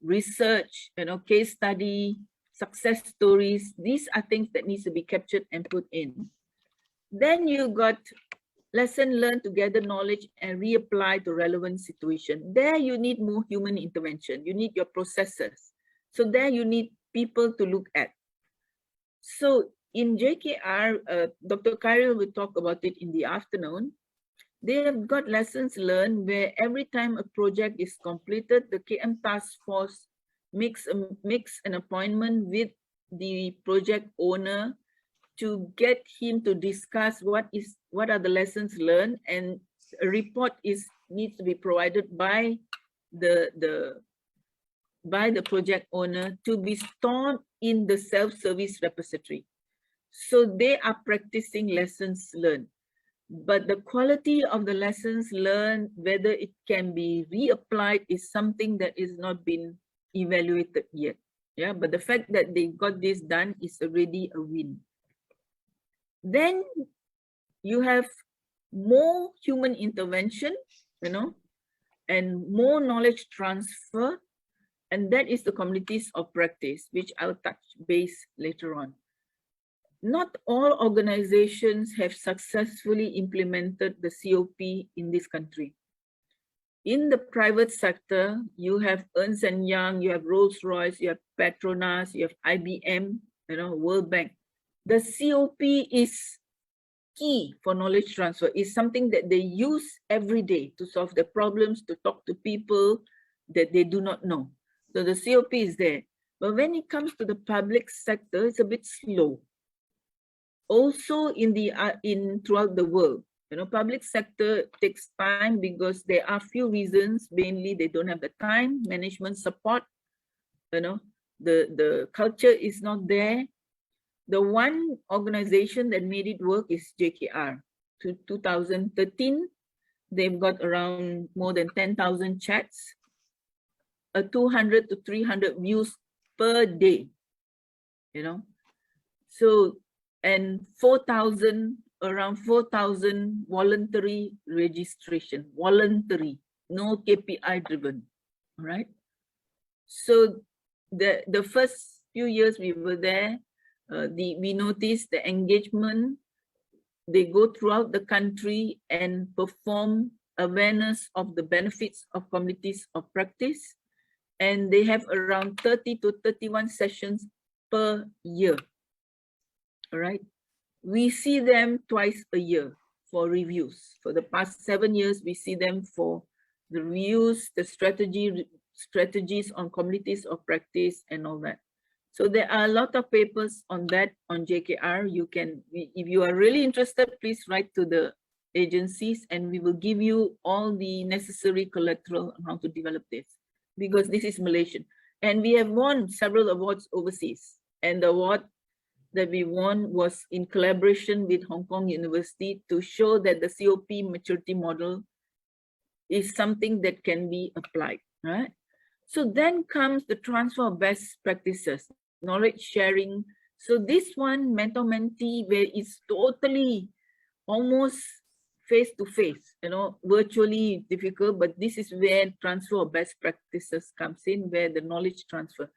research, case study, success stories. These are things that needs to be captured and put in. Then you got lesson learned to gather knowledge and reapply to relevant situation. There you need more human intervention. You need your processors. So there you need people to look at. So in JKR, Dr. Khairil will talk about it in the afternoon. They have got lessons learned where every time a project is completed, the KM task force makes an appointment with the project owner to get him to discuss what are the lessons learned, and a report needs to be provided by the project owner to be stored in the self-service repository. So they are practicing lessons learned. But the quality of the lessons learned, whether it can be reapplied, is something that is not been evaluated yet. Yeah, but the fact that they got this done is already a win. Then you have more human intervention, and more knowledge transfer, and that is the communities of practice, which I'll touch base later on. Not all organizations have successfully implemented the COP in this country. In the private sector, you have Ernst & Young, you have Rolls-Royce, you have Petronas, you have IBM, World Bank. The COP is key for knowledge transfer. It's something that they use every day to solve the problems, to talk to people that they do not know. So the COP is there. But when it comes to the public sector, it's a bit slow. Also throughout the world, public sector takes time because there are few reasons. Mainly, they don't have the time, management support, the culture is not there. The one organization that made it work is JKR. To 2013, they've got around more than 10,000 chats, 200 to 300 views per day, So, and around 4,000 voluntary registration, voluntary, no KPI driven, all right? So the first few years we were there, we noticed the engagement. They go throughout the country and perform awareness of the benefits of communities of practice, and they have around 30 to 31 sessions per year. All right. We see them twice a year for reviews. For the past 7 years, we see them for the reviews, the strategies on communities of practice and all that. So there are a lot of papers on that on JKR. You can, if you are really interested, please write to the agencies and we will give you all the necessary collateral on how to develop this, because this is Malaysian. And we have won several awards overseas. And the award that we won was in collaboration with Hong Kong University to show that the COP maturity model is something that can be applied, right? So then comes the transfer of best practices, knowledge sharing. So this one, mentor-mentee, where it's totally almost face-to-face, virtually difficult, but this is where transfer of best practices comes in, where the knowledge transfer.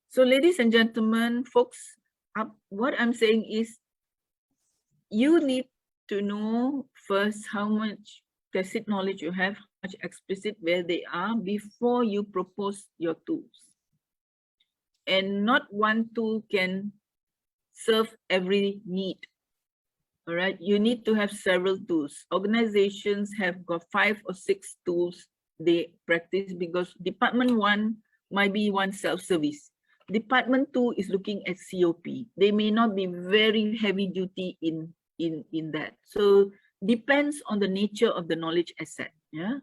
So ladies and gentlemen, folks, what I'm saying is you need to know first how much tacit knowledge you have, how much explicit where they are before you propose your tools. And not one tool can serve every need. All right, you need to have several tools. Organizations have got 5 or 6 tools they practice because Department 1 might be one self-service. Department 2 is looking at COP. They may not be very heavy duty in that. So depends on the nature of the knowledge asset. Yeah.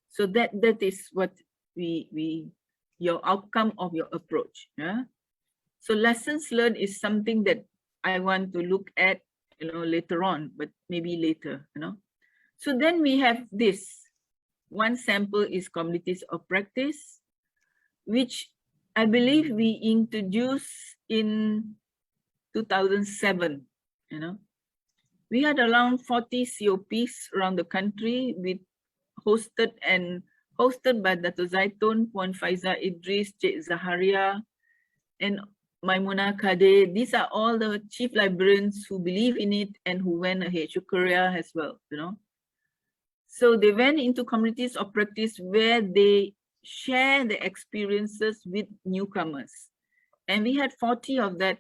So that is what your outcome of your approach. Yeah. So lessons learned is something that I want to look at, later on, but maybe later, So then we have this. One sample is communities of practice, which I believe we introduced in 2007, We had around 40 COPs around the country with hosted by Dato' Zaitun, Puan Faiza Idris, Cik Zaharia, and Maimuna Kadir. These are all the chief librarians who believe in it and who went ahead to Korea as well, So they went into communities of practice where they share the experiences with newcomers. And we had 40 of that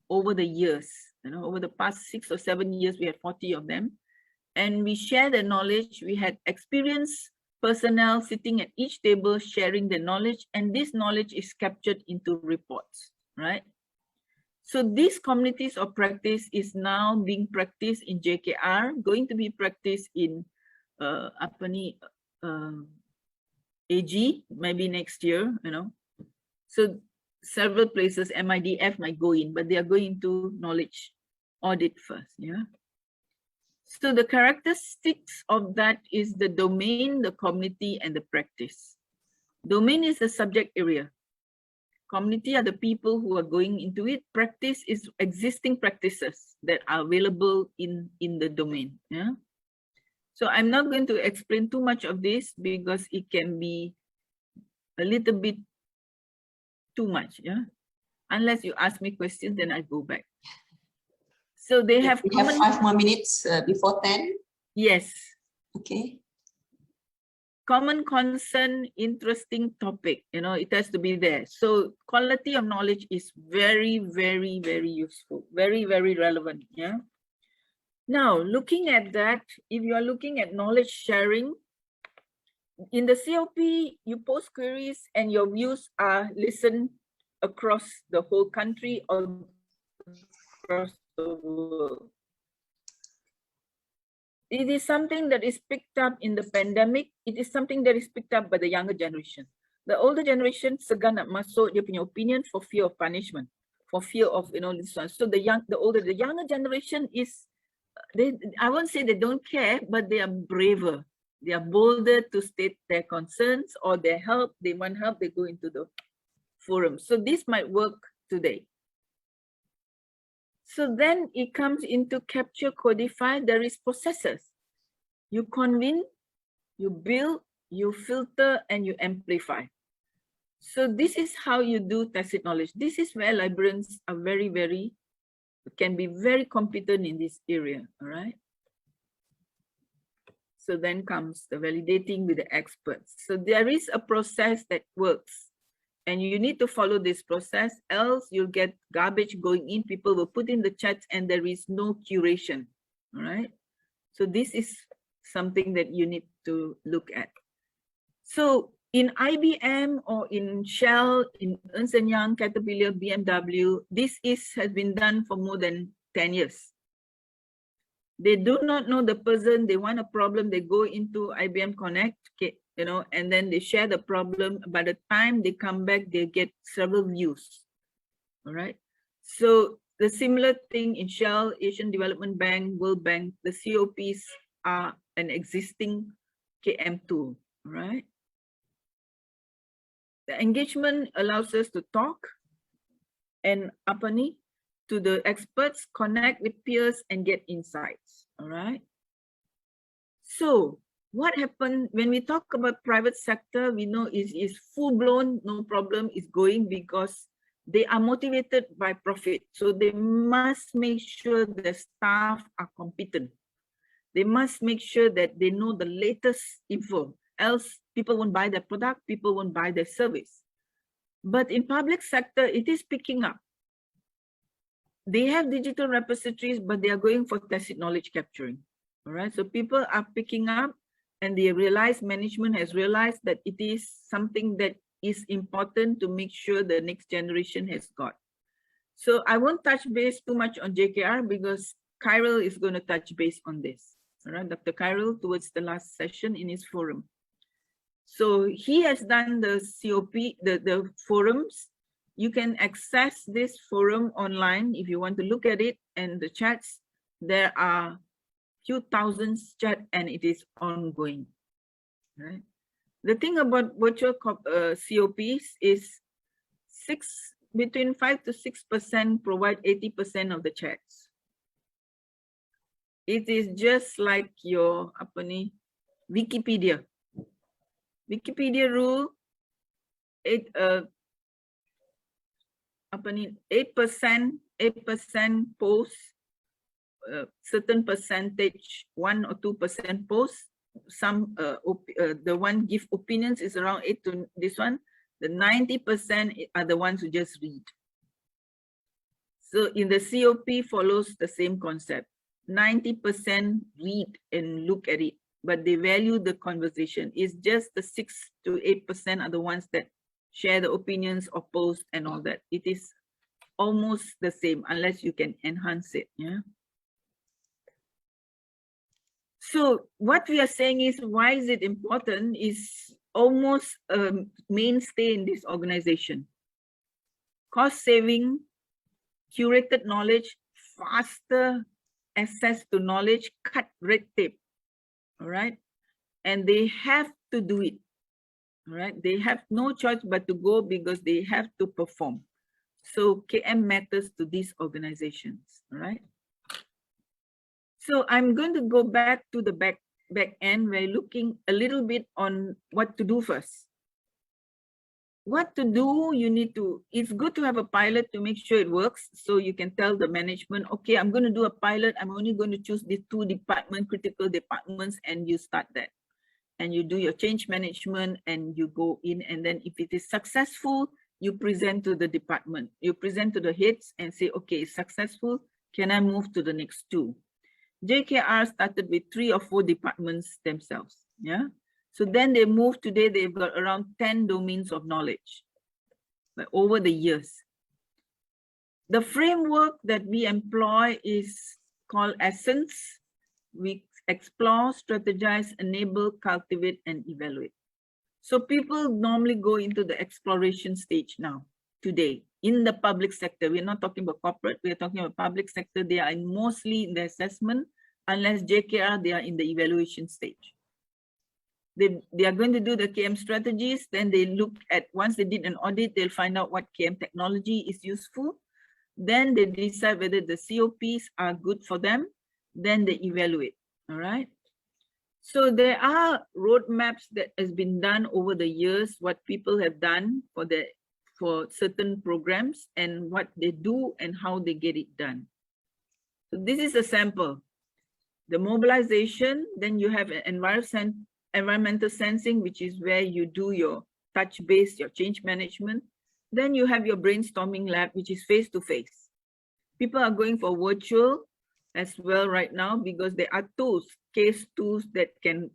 over the years, over the past 6 or 7 years, we had 40 of them. And we share the knowledge. We had experienced personnel sitting at each table, sharing the knowledge, and this knowledge is captured into reports, right? So these communities of practice is now being practiced in JKR, going to be practiced in AG, maybe next year, So several places, MIDF might go in, but they are going to knowledge audit first, yeah. So the characteristics of that is the domain, the community, and the practice. Domain is the subject area. Community are the people who are going into it. Practice is existing practices that are available in the domain. Yeah. So I'm not going to explain too much of this because it can be a little bit too much. Yeah. Unless you ask me questions, then I go back. So they have.
We have 5 more minutes before 10.
Yes.
Okay.
Common concern, interesting topic, it has to be there. So quality of knowledge is very, very, very useful, very, very relevant. Yeah. Now, looking at that, if you are looking at knowledge sharing, in the COP, you post queries and your views are listened across the whole country or across the world. It is something that is picked up in the pandemic. It is something that is picked up by the younger generation. The older generation segan nak masuk dia punya opinion for fear of punishment, for fear of this one. So the younger generation is, I won't say they don't care, but they are braver. They are bolder to state their concerns or their help. They want help, they go into the forum. So this might work today. So then it comes into capture, codify. There is processes. You convene, you build, you filter, and you amplify. So this is how you do tacit knowledge. This is where librarians are can be very competent in this area, all right? So then comes the validating with the experts. So there is a process that works, and you need to follow this process, else you'll get garbage going in. People will put in the chats and there is no curation. All right. So this is something that you need to look at. So in IBM or in Shell, in Ernst & Young, Caterpillar, BMW, this has been done for more than 10 years. They do not know the person, they want a problem, they go into IBM Connect, you know, and then they share the problem. By the time they come back, they get several views. All right. So the similar thing in Shell, Asian Development Bank, World Bank, the COPs are an existing KM tool. All right. The engagement allows us to talk and to the experts, connect with peers and get insights. All right. So what happened when we talk about private sector, we know is full blown, no problem, is going because they are motivated by profit. So they must make sure the staff are competent. They must make sure that they know the latest info, else people won't buy their product, people won't buy their service. But in public sector, it is picking up. They have digital repositories, but they are going for tacit knowledge capturing. All right, so people are picking up and they realize, management has realized that it is something that is important to make sure the next generation has got. So I won't touch base too much on JKR because Kyril is going to touch base on this. All right, Dr. Kyril towards the last session in his forum. So he has done the COP, the forums. You can access this forum online if you want to look at it, and the chats, there are few thousands chat and it is ongoing. Right? The thing about virtual COPs is between 5 to 6% provide 80% of the chats. It is just like your Wikipedia. Wikipedia rule 8% post, certain percentage 1 or 2% post. Some the one give opinions is around 8 to this one. The 90% are the ones who just read. So in the COP follows the same concept. 90% read and look at it, but they value the conversation. It's just the 6 to 8% are the ones that share the opinions or post and all that. It is almost the same unless you can enhance it. Yeah. So what we are saying is, why is it important? Is almost a mainstay in this organization. Cost saving, curated knowledge, faster access to knowledge, cut red tape. All right. And they have to do it. All right. They have no choice but to go because they have to perform. So KM matters to these organizations. All right. So I'm going to go back to the back end. We're looking a little bit on what to do first. What to do, it's good to have a pilot to make sure it works. So you can tell the management, okay, I'm going to do a pilot. I'm only going to choose the 2 critical departments, and you start that. And you do your change management and you go in. And then if it is successful, you present to the department. You present to the heads and say, okay, it's successful. Can I move to the next 2? JKR started with 3 or 4 departments themselves. Yeah. So then they moved. Today they've got around 10 domains of knowledge, but over the years. The framework that we employ is called Essence. We explore, strategize, enable, cultivate, and evaluate. So people normally go into the exploration stage now, today, in the public sector. We're not talking about corporate, we're talking about public sector. They are mostly in the assessment, unless JKR, they are in the evaluation stage. They are going to do the KM strategies, then they look at, once they did an audit, they'll find out what KM technology is useful. Then they decide whether the COPs are good for them, then they evaluate, all right? So there are roadmaps that has been done over the years, what people have done for certain programs and what they do and how they get it done. So this is a sample. the mobilization, then you have an environmental sensing, which is where you do your touch-based, your change management. Then you have your brainstorming lab, which is face-to-face. People are going for virtual as well right now because there are tools, case tools that can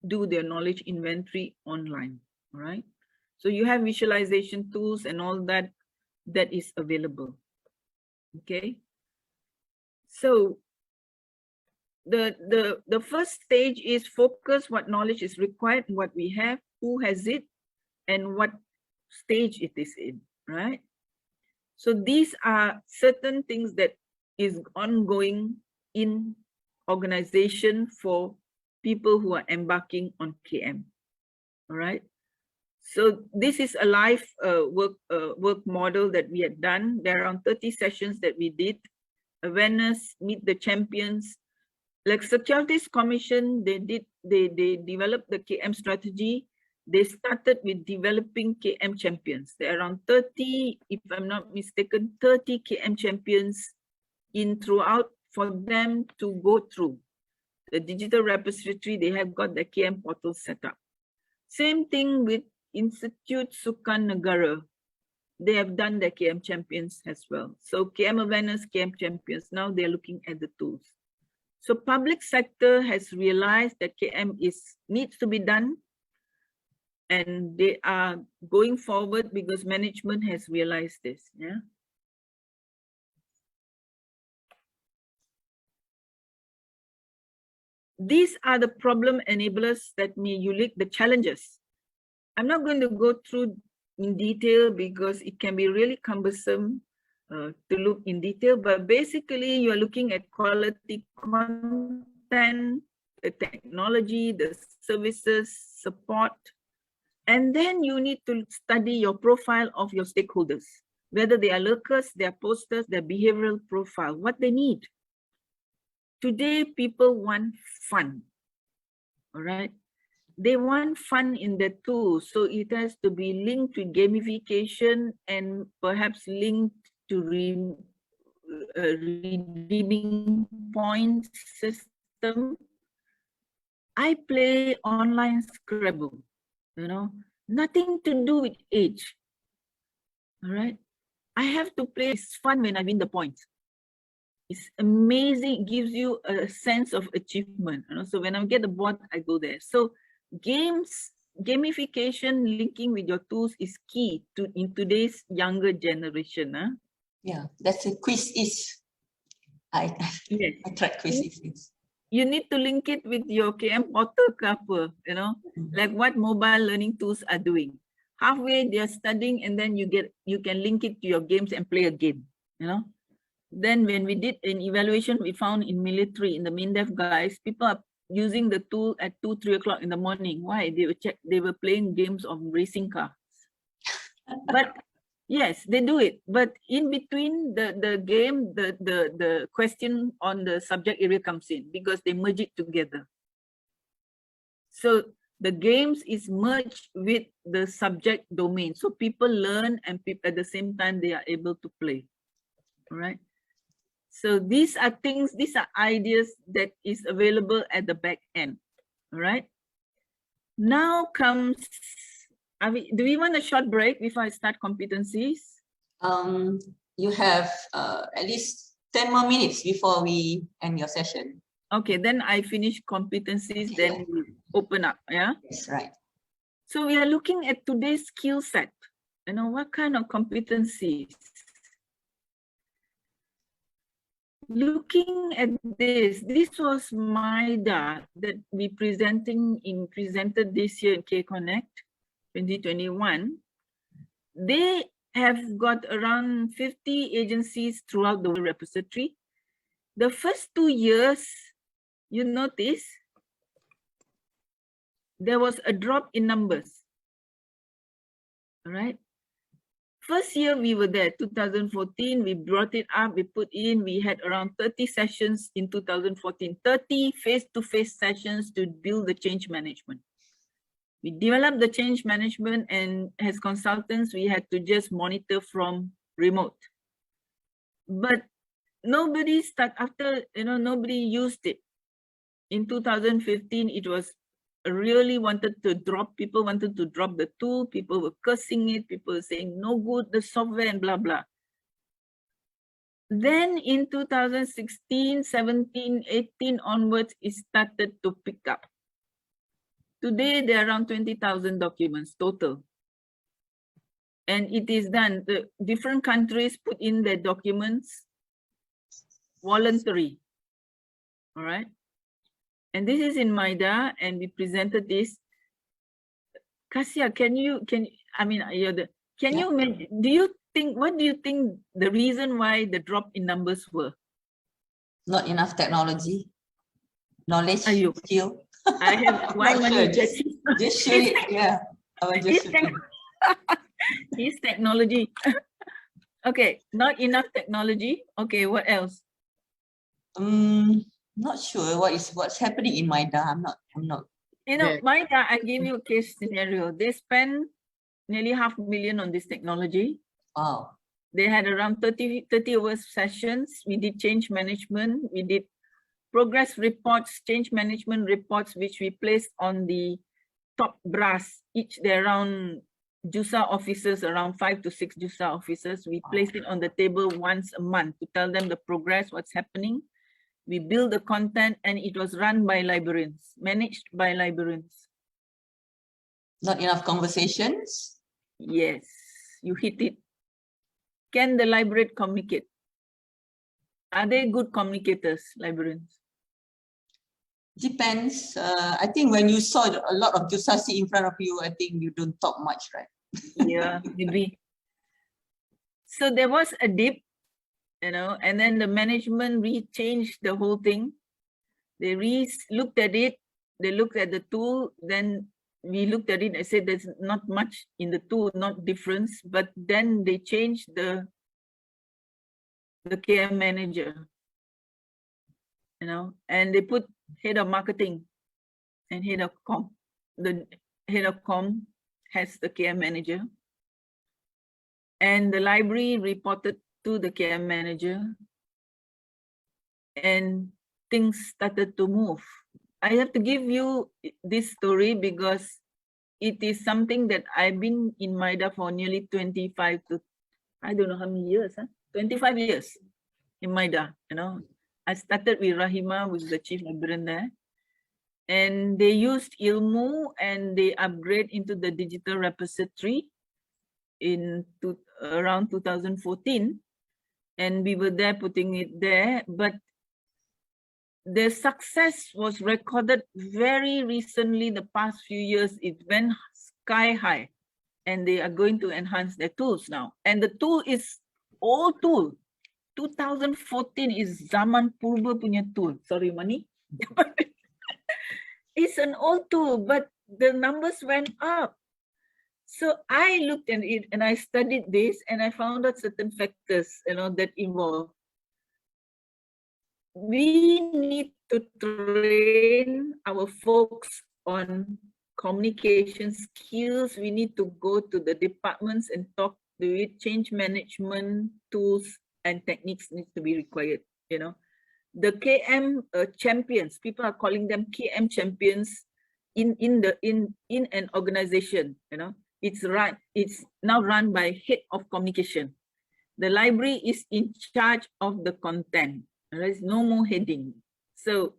do their knowledge inventory online, all right? So you have visualization tools and all that is available, okay? So the first stage is focus what knowledge is required, what we have, who has it, and what stage it is in, right? So these are certain things that is ongoing in organization for people who are embarking on KM, all right? So this is a live work model that we had done. There are around 30 sessions that we did. Awareness, meet the champions. Like Securities Commission, they developed the KM strategy. They started with developing KM champions. There are around 30, if I'm not mistaken, 30 KM champions in throughout for them to go through. The digital repository, they have got the KM portal set up. Same thing with Institute Sukan Negara. They have done the KM champions as well. So KM awareness, KM champions, now they're looking at the tools. So public sector has realized that KM needs to be done, and they are going forward because management has realized this. Yeah. These are the problem enablers that may unique the challenges. I'm not going to go through in detail because it can be really cumbersome to look in detail, but basically you're looking at quality content, the technology, the services, support, and then you need to study your profile of your stakeholders, whether they are lurkers, they are posters, their behavioral profile, what they need. Today, people want fun, all right? They want fun in the tools, so it has to be linked to gamification and perhaps linked to redeeming point system. I play online Scrabble, you know, nothing to do with age, all right? I have to play, it's fun when I win the points. It's amazing, it gives you a sense of achievement, you know? So when I get the board, I go there. So gamification linking with your tools is key in today's younger generation. Huh?
Yeah, that's a quiz is. I tried quizzes.
You need to link it with your KM portal ke apa, you know, like what mobile learning tools are doing. Halfway they are studying, and then you can link it to your games and play a game, you know. Then when we did an evaluation, we found in military, in the MINDEF guys, people are using the tool at 2-3 o'clock in the morning. Why? They were playing games of racing cars. But yes, they do it. But in between the game, the question on the subject area comes in because they merge it together. So the games is merged with the subject domain. So people learn, and at the same time they are able to play. All right. So these are things, these are ideas that is available at the back end. All right. Now comes, do we want a short break before I start competencies?
You have at least 10 more minutes before we end your session.
Okay, then I finish competencies, then we open up. Yeah.
That's right.
So we are looking at today's skill set. You know, what kind of competencies? Looking at this was MIDA that we presented this year in K-Connect 2021. They have got around 50 agencies throughout the repository. The first 2 years, you notice there was a drop in numbers. All right. First year we were there, 2014, we brought it up, we put in, we had around 30 sessions in 2014, 30 face-to-face sessions to build the change management. We developed the change management, and as consultants, we had to just monitor from remote. But nobody used it. In 2015, it was really wanted to drop, people wanted to drop the tool, people were cursing it, people were saying no good, the software and blah, blah. Then in 2016, 17, 18 onwards, it started to pick up. Today, there are around 20,000 documents total. And it is done, the different countries put in their documents voluntary, all right? And this is in MIDA, and we presented this. Kasia, can you, I mean, can you, what do you think the reason why the drop in numbers were?
Not enough technology, knowledge,
Are you?
skill.
I have one
Not
money.
sure, just show it, yeah. I will just show it.
This technology. Okay, not enough technology. Okay, what else?
Not sure what's happening in MIDA. I'm not.
You know, MIDA, I give you a case scenario. They spent nearly 500,000 on this technology.
Wow.
They had around 30 hour sessions. We did change management. We did progress reports, change management reports, which we placed on the top brass. Each, there around JUSA officers, around 5 to 6 JUSA officers. We placed it on the table once a month to tell them the progress, what's happening. We build the content, and it was run by librarians, managed by librarians.
Not enough conversations?
Yes, you hit it. Can the librarian communicate? Are they good communicators, librarians?
Depends. I think when you saw a lot of JUSASI in front of you, I think you don't talk much, right?
Yeah, maybe. So there was a dip, you know, and then the management changed the whole thing. They looked at it, they looked at the tool, then we looked at it and said there's not much in the tool, not difference, but then they changed the KM manager, you know, and they put head of marketing and head of com. The head of com has the KM manager, and the library reported to the KM manager, and things started to move. I have to give you this story because it is something that I've been in MIDA for nearly 25 to, I don't know how many years, 25 years in MIDA, you know. I started with Rahima, who's the chief librarian there. And they used Ilmu and they upgrade into the digital repository in around 2014. And we were there putting it there, but the success was recorded very recently, the past few years. It went sky high, and they are going to enhance their tools now. And the tool is old tool. 2014 is Zaman Purba punya tool. Sorry, Mani. It's an old tool, but the numbers went up. So I looked at it and I studied this, and I found out certain factors, you know, that involve. We need to train our folks on communication skills. We need to go to the departments and talk to it. Change management tools and techniques need to be required, you know. The KM champions, people are calling them KM champions in an organization, you know. It's now run by head of communication. The library is in charge of the content. There is no more heading. So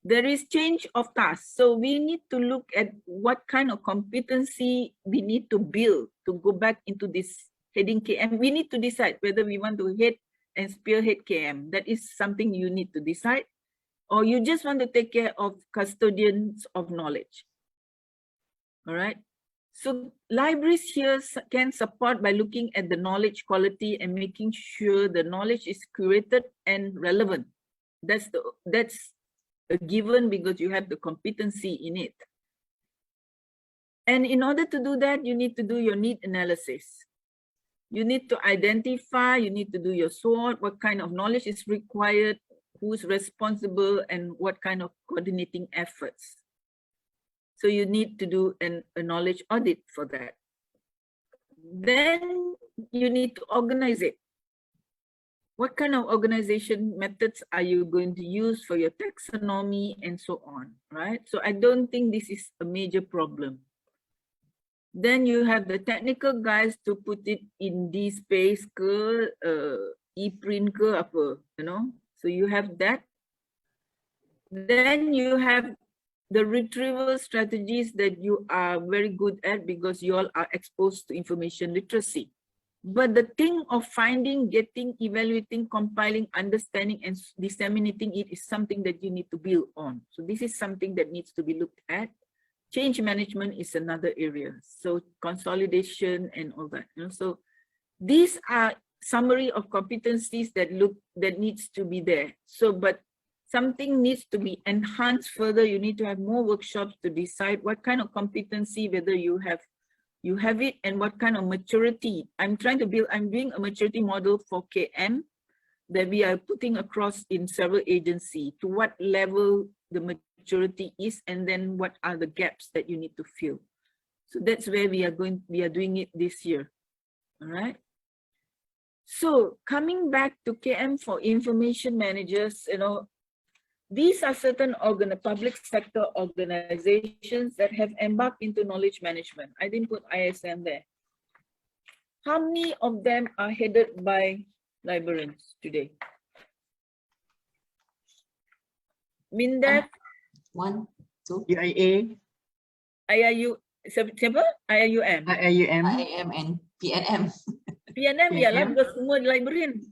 there is change of tasks. So we need to look at what kind of competency we need to build to go back into this heading KM. We need to decide whether we want to head and spearhead KM. That is something you need to decide. Or you just want to take care of custodians of knowledge. All right. So libraries here can support by looking at the knowledge quality and making sure the knowledge is curated and relevant. That's a given because you have the competency in it. And in order to do that, you need to do your need analysis. You need to identify, you need to do your SWOT, what kind of knowledge is required, who's responsible, and what kind of coordinating efforts. So you need to do a knowledge audit for that. Then you need to organize it. What kind of organization methods are you going to use for your taxonomy and so on, right? So I don't think this is a major problem. Then you have the technical guys to put it in D-space ke, e-print ke apa, you know. So you have that. Then you have the retrieval strategies that you are very good at because you all are exposed to information literacy. But the thing of finding, getting, evaluating, compiling, understanding, and disseminating it is something that you need to build on. So this is something that needs to be looked at. Change management is another area. So consolidation and all that. You know? So these are summary of competencies that needs to be there. So, but something needs to be enhanced further. You need to have more workshops to decide what kind of competency, whether you have it and what kind of maturity. I'm doing a maturity model for KM that we are putting across in several agencies to what level the maturity is, and then what are the gaps that you need to fill. So that's where we are doing it this year. All right. So coming back to KM for information managers, you know, these are certain public sector organizations that have embarked into knowledge management. I didn't put ISM there. How many of them are headed by librarians today? MINDEF?
1, 2,
UIA,
IIU, siapa? IIUM?
IIUM,
IAM and PNM.
PNM ialah
PNM.
because semua librarian.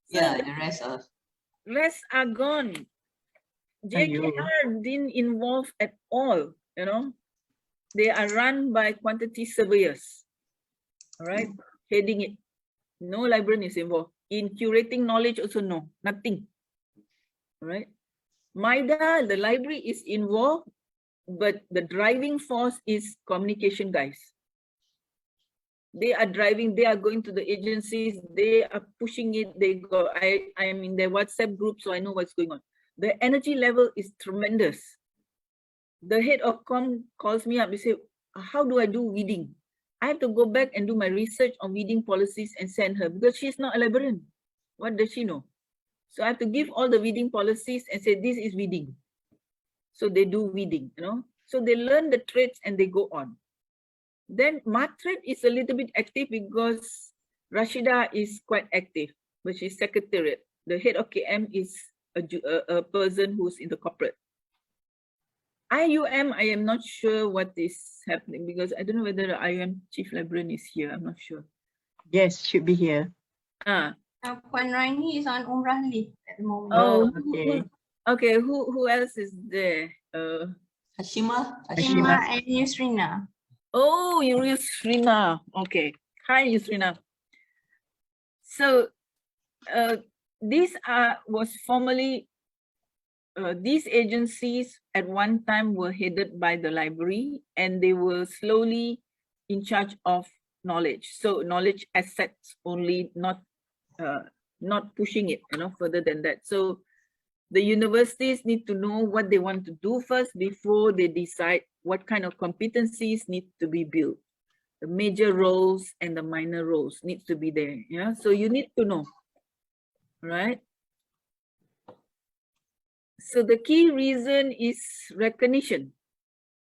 So
Yeah,
the
the rest of
rest are gone. JKR didn't involve at all, you know. They are run by quantity surveyors, all right, heading it. No librarian is involved. In curating knowledge also no, nothing, all right. MIDA, the library is involved, but the driving force is communication guys. They are driving, they are going to the agencies, they are pushing it, they go, I am in their WhatsApp group, so I know what's going on. The energy level is tremendous. The head of com calls me up, he say, how do I do weeding? I have to go back and do my research on weeding policies and send her because she's not a librarian. What does she know? So I have to give all the weeding policies and say, this is weeding. So they do weeding, you know. So they learn the traits and they go on. Then Matred is a little bit active because Rashida is quite active, but she's secretariat. The head of KM is a person who's in the corporate. IUM, I am not sure what is happening because I don't know whether the IUM chief librarian is here. I'm not sure.
Yes, should be here.
Puan Raini is on Umrah leave at the moment.
Oh,
okay.
Okay, who else is there?
Hashima.
Hashima and Yusrina.
Oh, Yusrina. Okay. Hi, Yusrina. So these was formerly these agencies at one time were headed by the library, and they were slowly in charge of knowledge. So knowledge assets only, not pushing it, you know, further than that. So the universities need to know what they want to do first before they decide what kind of competencies need to be built. The major roles and the minor roles needs to be there. Yeah, so you need to know, right? So the key reason is recognition.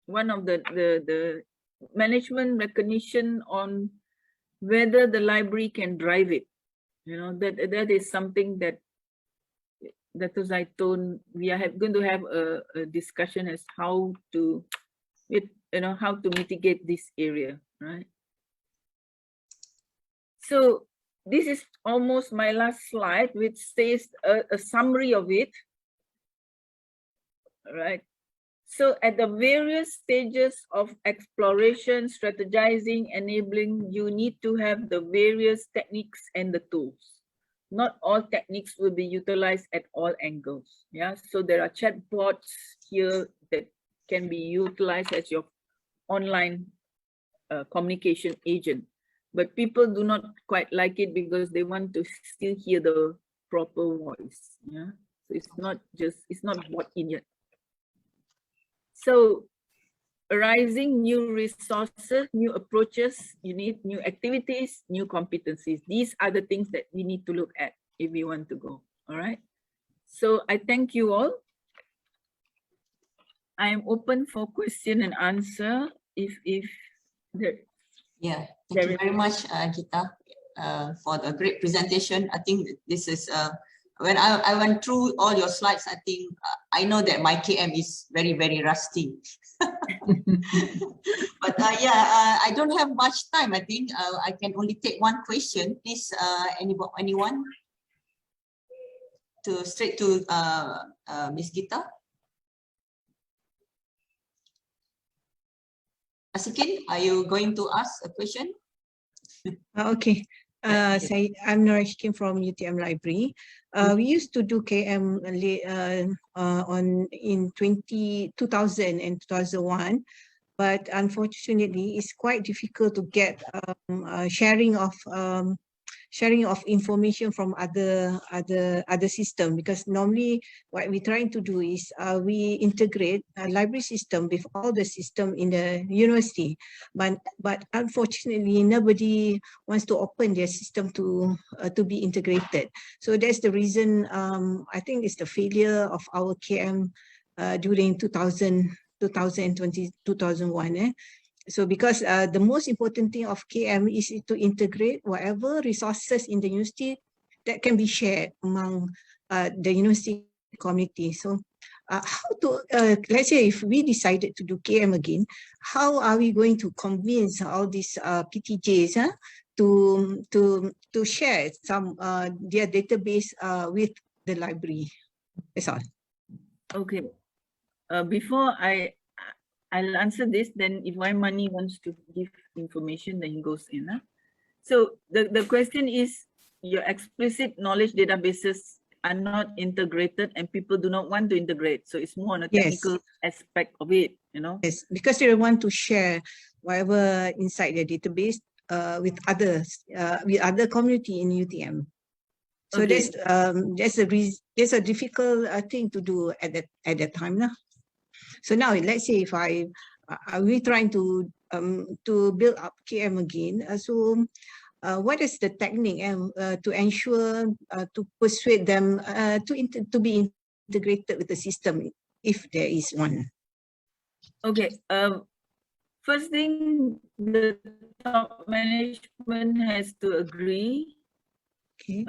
One of the management recognition on whether the library can drive it. You know, that is something that as I told, we are going to have a discussion as how to, how to mitigate this area, right? So this is almost my last slide, which says a summary of it, right? So at the various stages of exploration, strategizing, enabling, you need to have the various techniques and the tools. Not all techniques will be utilized at all angles. Yeah, so there are chatbots here that can be utilized as your online communication agent, but people do not quite like it because they want to still hear the proper voice. Yeah, so it's not bought in yet. So arising new resources, new approaches, you need new activities, new competencies. These are the things that we need to look at if we want to go. All right. So I thank you all. I am open for question and answer if there.
Yeah, thank you very much, Gita, for the great presentation. I think this is, when I went through all your slides, I think I know that my KM is very, very rusty. But I don't have much time. I think I can only take one question. Please, anyone? Straight to Ms. Gita. Asikin, are you going to ask a question?
Okay. I'm Nora Shikin from UTM Library. We used to do KM in 2000 and 2001, but unfortunately, it's quite difficult to get sharing of information from other system, because normally what we're trying to do is we integrate a library system with all the system in the university, but unfortunately nobody wants to open their system to be integrated. So that's the reason I think it's the failure of our KM during 2020, 2001. So because the most important thing of KM is to integrate whatever resources in the university that can be shared among the university community. So how to, let's say if we decided to do KM again, how are we going to convince all these PTJs to share some their database with the library? That's all.
Okay. Before I'll answer this, then if Waimani wants to give information, then he goes in. So the question is, your explicit knowledge databases are not integrated and people do not want to integrate. So it's more on a technical aspect of it, you know?
Yes, because they want to share whatever inside their database with others, with other community in UTM. So
Okay.
that's a difficult thing to do at that time. So now, let's say if we trying to build up KM again. What is the technique to ensure to persuade them to be integrated with the system, if there is one?
Okay. First thing, the top management has to agree.
Okay.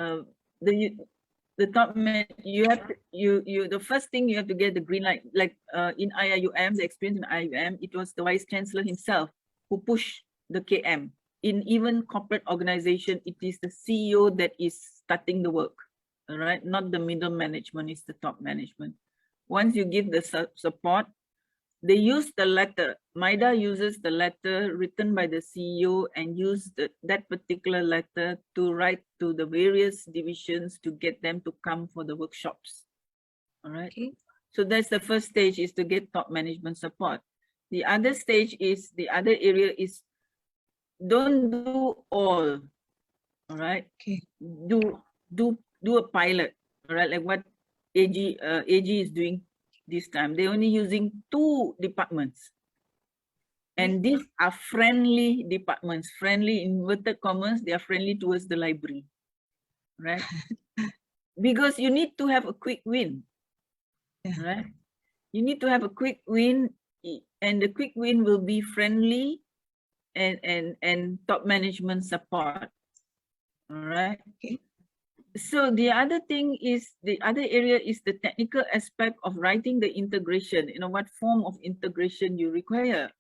The top man, the first thing you have to get the green light. Like in IIUM, the experience in IIUM, it was the vice chancellor himself who pushed the KM. In even corporate organization, it is the CEO that is starting the work, all right? Not the middle management, it's the top management. Once you give the support, they use the letter. MIDA uses the letter written by the CEO and use that particular letter to write to the various divisions to get them to come for the workshops. All right. Okay. So that's the first stage, is to get top management support. The other stage is, the other area is, don't do all. All right. Okay. Do a pilot. All right. Like what AG is doing this time. They're only using 2 departments. And these are friendly departments, friendly in inverted commas, they are friendly towards the library, right? Because you need to have a quick win, right? You need to have a quick win, and the quick win will be friendly and top management support, all right? Okay. So the other thing is, the other area is the technical aspect of writing the integration, you know, what form of integration you require.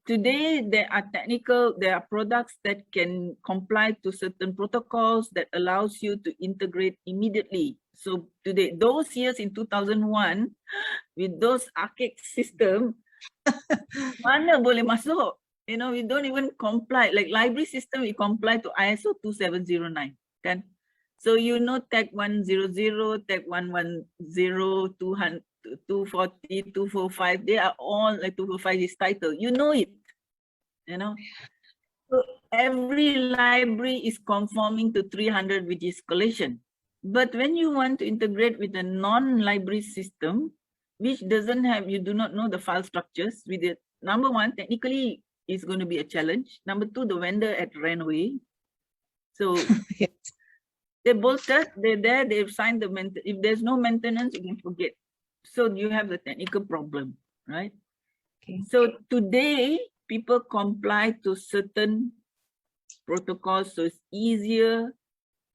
Today there are products that can comply to certain protocols that allows you to integrate immediately. So today, those years in 2001, with those archaic system, mana boleh masuk? You know, we don't even comply. Like library system, we comply to ISO 2709. Kan? So you know, tag 100, tag 110, 200, 240, 245, they are all like 245 is title. You know it, you know. So every library is conforming to 300, which is collection. But when you want to integrate with a non-library system, which doesn't have, you do not know the file structures with it. Number one, technically is going to be a challenge. Number two, the vendor ran away. So they bolted, they're there, they've signed the maintenance. If there's no maintenance, you can forget. So you have the technical problem, right?
Okay.
So today, people comply to certain protocols, so it's easier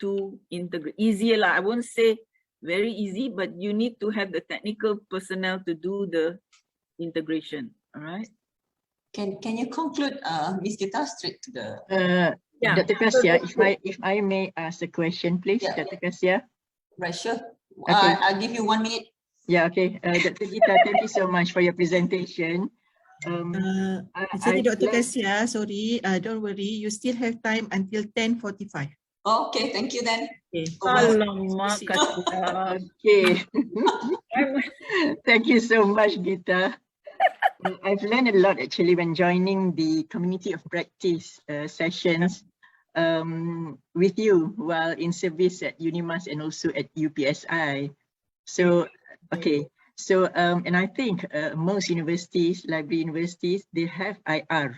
to integrate. Easier, I won't say very easy, but you need to have the technical personnel to do the integration, all right?
Can you conclude, Ms. Gita, straight to the...
Yeah.
Dr. Kasia, if I may ask a question, please,
Yeah.
Dr. Kasia.
Right, sure.
Okay.
I'll give you 1 minute.
Yeah, okay. Dr. Gita, thank you so much for your presentation.
Actually, Dr. Kasia, sorry, don't worry, you still have time until 10:45.
Oh, okay, thank you then.
Okay.
Alamak, Kasia.
Okay. Thank you so much, Gita. I've learned a lot actually when joining the community of practice sessions with you while in service at UNIMAS and also at UPSI. So, okay. So, and I think most universities, library universities, they have IR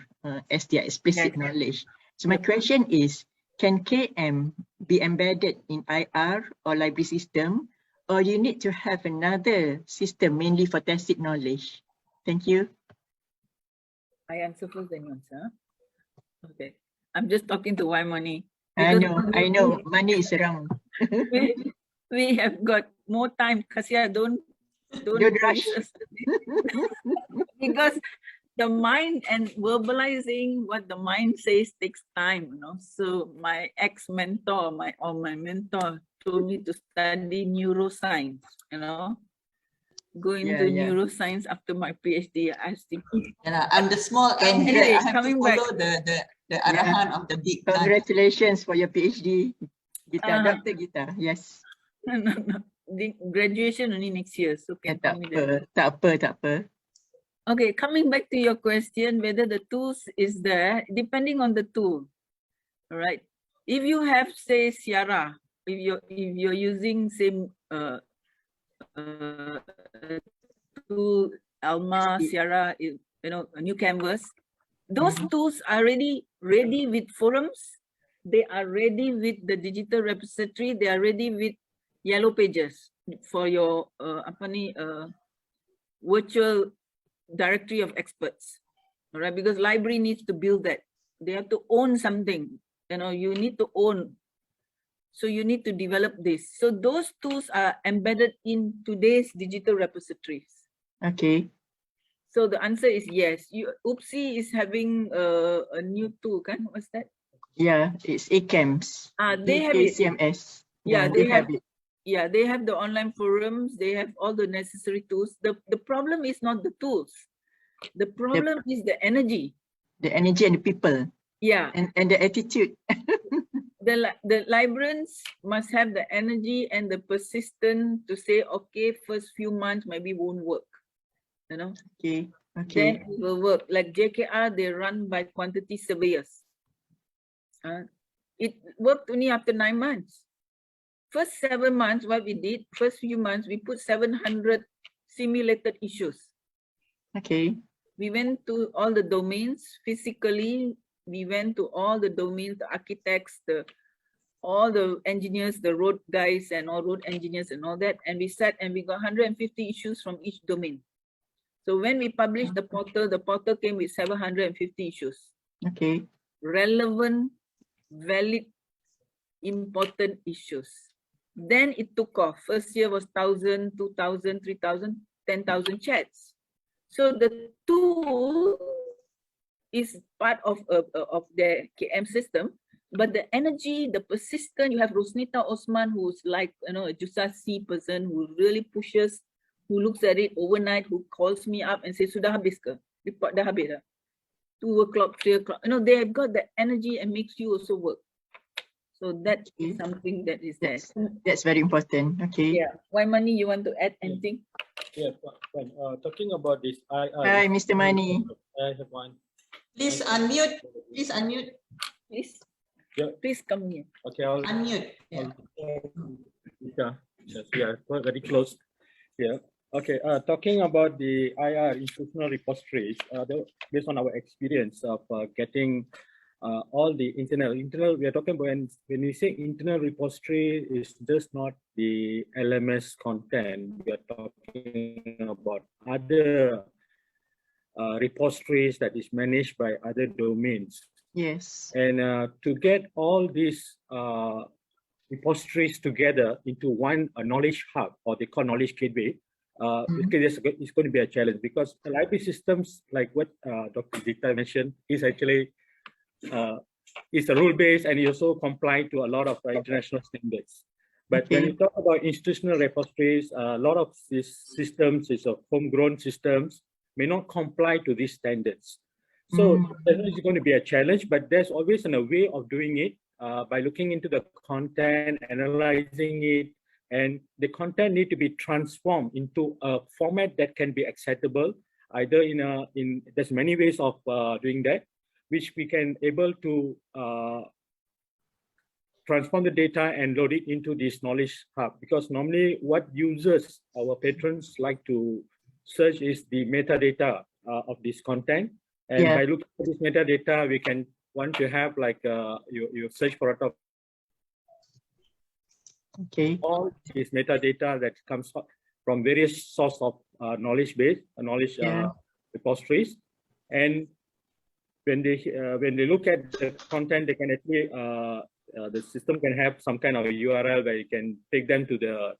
as their explicit knowledge. So my question is, can KM be embedded in IR or library system, or you need to have another system mainly for tacit knowledge? Thank you.
I answer first, then you answer. Okay. I'm just talking to Y Money.
I know, money is around.
We have got more time. Kasia, don't
rush.
Because the mind and verbalizing what the mind says takes time, you know. So my ex-mentor, my mentor told me to study neuroscience, you know. Go into neuroscience after my PhD. I was thinking,
I'm the small end here.
Anyway,
I have to follow the arahan of the big man.
Congratulations for your PhD, Gita, Dr. Gita. Yes.
No. The graduation only next year, so can tell me that.
Tak apa.
Okay, coming back to your question, whether the tools is there, depending on the tool. All right. If you have, say, Sierra, if you're using same tool, Alma, Sierra, you know, a new canvas, those tools are already ready with forums. They are ready with the digital repository. They are ready with yellow pages for your virtual directory of experts. All right, because library needs to build that. They have to own something. You know, you need to own. So you need to develop this. So those tools are embedded in today's digital repositories.
Okay.
So the answer is yes. UPSI is having a new tool, kan? What's that?
Yeah, it's ACAMS.
They have it.
ACMS.
Yeah, they have
it.
Yeah, they have the online forums. They have all the necessary tools. The problem is not the tools. The problem is the energy.
The energy and the people.
Yeah.
And the attitude.
The librarians must have the energy and the persistence to say, okay, first few months maybe won't work. You know?
Okay.
Then it will work. Like JKR, they run by quantity surveyors. It worked only after 9 months. First 7 months, what we did, first few months, we put 700 simulated issues.
Okay.
We went to all the domains physically. We went to all the domains, the architects, all the engineers, the road guys and all road engineers and all that. And we sat and we got 150 issues from each domain. So when we published the portal came with 750 issues.
Okay.
Relevant, valid, important issues. Then it took off. First year was 1,000, 2,000, 3,000, 10,000 chats. So the tool is part of the KM system, but the energy, the persistence, you have Rosnita Osman, who's like, you know, a Jusasi person who really pushes, who looks at it overnight, who calls me up and says, sudah habis ke? Report dah habis dah. 2 o'clock, 3 o'clock. You know, they have got the energy and makes you also work. So that is something that is there.
That's very important. Okay.
Yeah. Why Money, you want to add anything?
Yeah, fine. Talking about this,
Hi, Mr. Money.
I have one.
Please unmute. Please unmute.
Please.
Yeah.
Please come here.
Okay, I'll
unmute.
Yeah, very close. Yeah. Okay, talking about the IR institutional repositories, based on our experience of getting all the internal, we are talking about when we say internal repository, is just not the LMS content. We are talking about other repositories that is managed by other domains.
Yes.
And to get all these repositories together into one knowledge hub, or they call knowledge gateway, it's going to be a challenge, because the library systems, like what Dr. Zita mentioned, is actually is a rule-based, and it also comply to a lot of international standards. But when you talk about institutional repositories, a lot of these systems is of homegrown systems, may not comply to these standards. So it's going to be a challenge, but there's always a way of doing it by looking into the content, analyzing it, and the content need to be transformed into a format that can be acceptable, either there's many ways of doing that, which we can able to transform the data and load it into this knowledge hub. Because normally what users, our patrons, like to search is the metadata of this content. And by looking at this metadata, we can want to have like you search for a topic.
Okay.
All this metadata that comes from various source of knowledge base, knowledge repositories, and when they look at the content, they can actually the system can have some kind of a URL where you can take them to the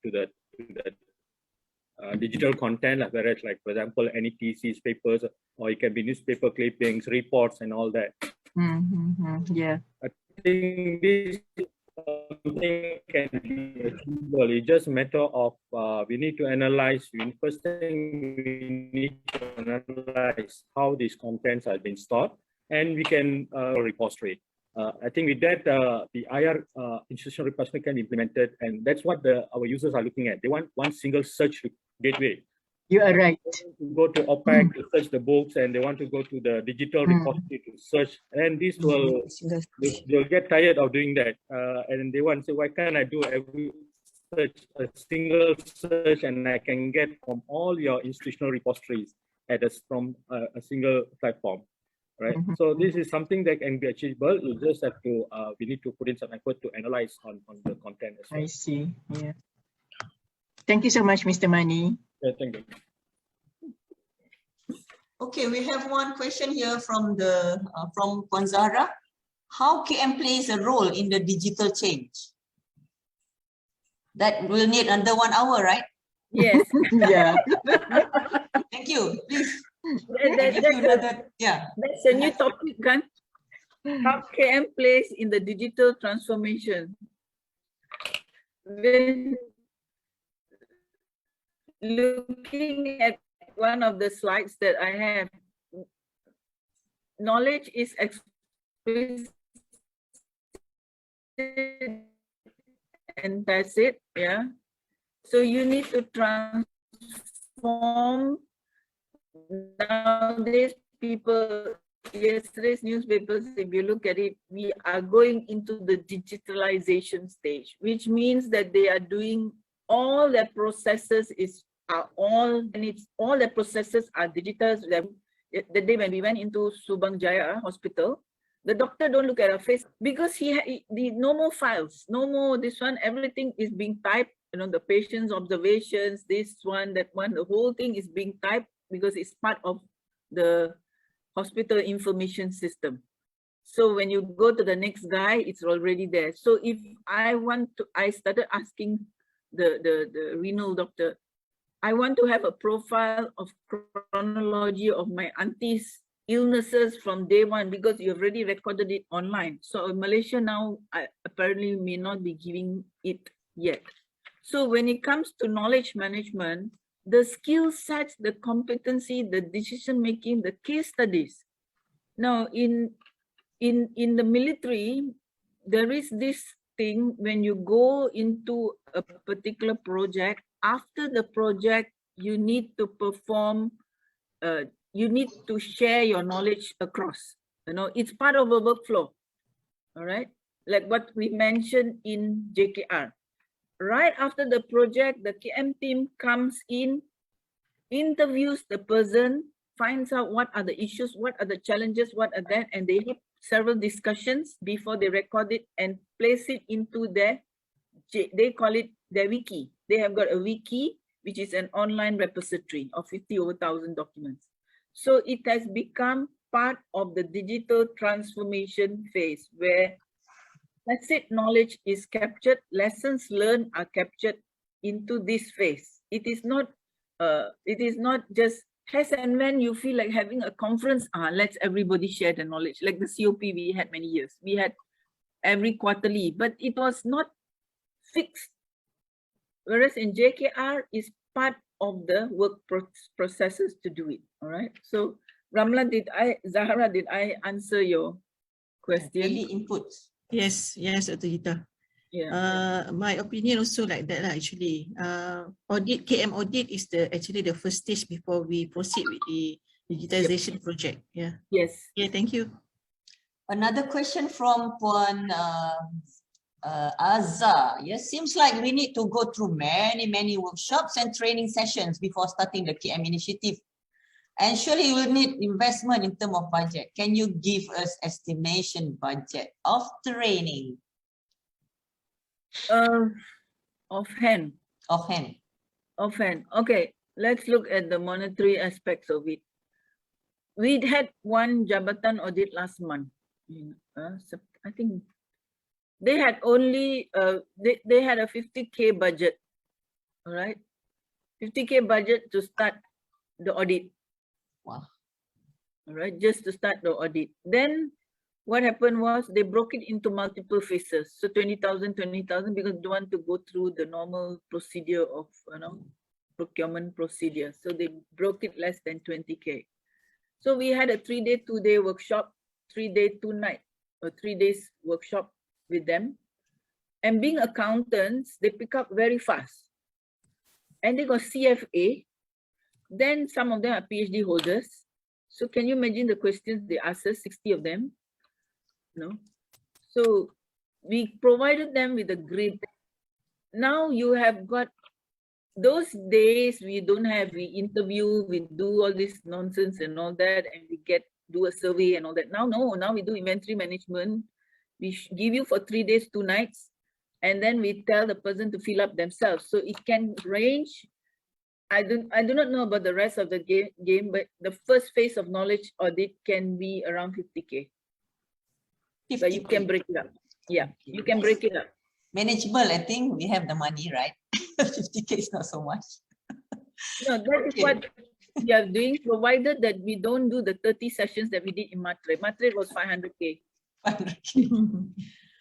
digital content, whereas, like, for example, any theses, papers, or it can be newspaper clippings, reports, and all that.
Yeah.
I think this something can be achievable. It's just a matter of we need to analyze. First thing, we need to analyze how these contents are being stored, and we can repository. I think with that, the IR institutional repository can be implemented, and that's what our users are looking at. They want one single search gateway.
You are right.
Go to OPAC to search the books, and they want to go to the digital repository to search, and this will they'll get tired of doing that, and they want to say, why can't I do every search, a single search, and I can get from all your institutional repositories from a single platform, right? So this is something that can be achievable. You just have to we need to put in some effort to analyze on the content as well.
I see. Yeah. Thank you so much, Mr. Mani.
Yeah, thank you.
Okay, we have one question here from Puan Zahra. How KM plays a role in the digital change? That will need under 1 hour, right?
Yes.
Yeah.
Thank you. Please.
That's a new topic, kan? How KM plays in the digital transformation. When looking at one of the slides that I have, knowledge is explicit and tacit, yeah. So you need to transform. Nowadays, yesterday's newspapers, if you look at it, we are going into the digitalization stage, which means that they are doing all their processes all the processes are digital. The day when we went into Subang Jaya Hospital, the doctor don't look at our face because no more files, no more this one, everything is being typed, you know, the patient's observations, this one, that one, the whole thing is being typed because it's part of the hospital information system. So when you go to the next guy, it's already there. So if I started asking the renal doctor, I want to have a profile of chronology of my auntie's illnesses from day one because you already recorded it online. So in Malaysia now, I apparently may not be giving it yet. So when it comes to knowledge management, the skill sets, the competency, the decision making, the case studies. Now in the military, there is this thing when you go into a particular project. After the project, you need to perform, you need to share your knowledge across. You know, it's part of a workflow, all right? Like what we mentioned in JKR. Right after the project, the KM team comes in interviews the person, finds out what are the issues, what are the challenges, what are that, and they have several discussions before they record it and place it into their, they call it their wiki. They have got a wiki, which is an online repository of 50,000 documents. So it has become part of the digital transformation phase where tacit knowledge is captured, lessons learned are captured into this phase. It is not just as and when you feel like having a conference, let's everybody share the knowledge. Like the COP we had many years. We had every quarterly, but it was not fixed. Whereas in JKR is part of the work processes to do it. All right. So Ramla, Zahra, did I answer your question?
Any inputs?
Yes, Dr. Gita.
Yeah.
My opinion also like that lah, actually. Audit, KM audit is actually the first stage before we proceed with the digitization project. Yeah.
Yes.
Yeah, thank you.
Another question from Puan Azza. Yes, seems like we need to go through many workshops and training sessions before starting the KM initiative. And surely we'll need investment in terms of budget. Can you give us estimation budget of training?
Offhand. Okay, let's look at the monetary aspects of it. We had one Jabatan audit last month. I think they had only they had a 50K budget. All right, 50K budget to start the audit.
Wow.
All right, just to start the audit. Then what happened was they broke it into multiple phases. So 20,000, because they don't want to go through the normal procedure of procurement procedure. So they broke it less than 20K. So we had a 3-day, 2-day workshop, 3-day, 2-night, or 3 days workshop with them. And being accountants, they pick up very fast. And they got CFA. Then some of them are PhD holders. So can you imagine the questions they asked us, 60 of them? No. So we provided them with a grid. Now you have got those days we don't have, we interview, we do all this nonsense and all that, and we do a survey and all that. Now, no, now we do inventory management. We give you for 3 days, 2 nights, and then we tell the person to fill up themselves. So it can range. I do not know about the rest of the game, but the first phase of knowledge audit can be around 50K. But you can break it up. Yeah, you can break it up.
Manageable, I think we have the money, right? 50K is not so much.
No, that is what we are doing, provided that we don't do the 30 sessions that we did in Matre. Matre was 500K.
500K.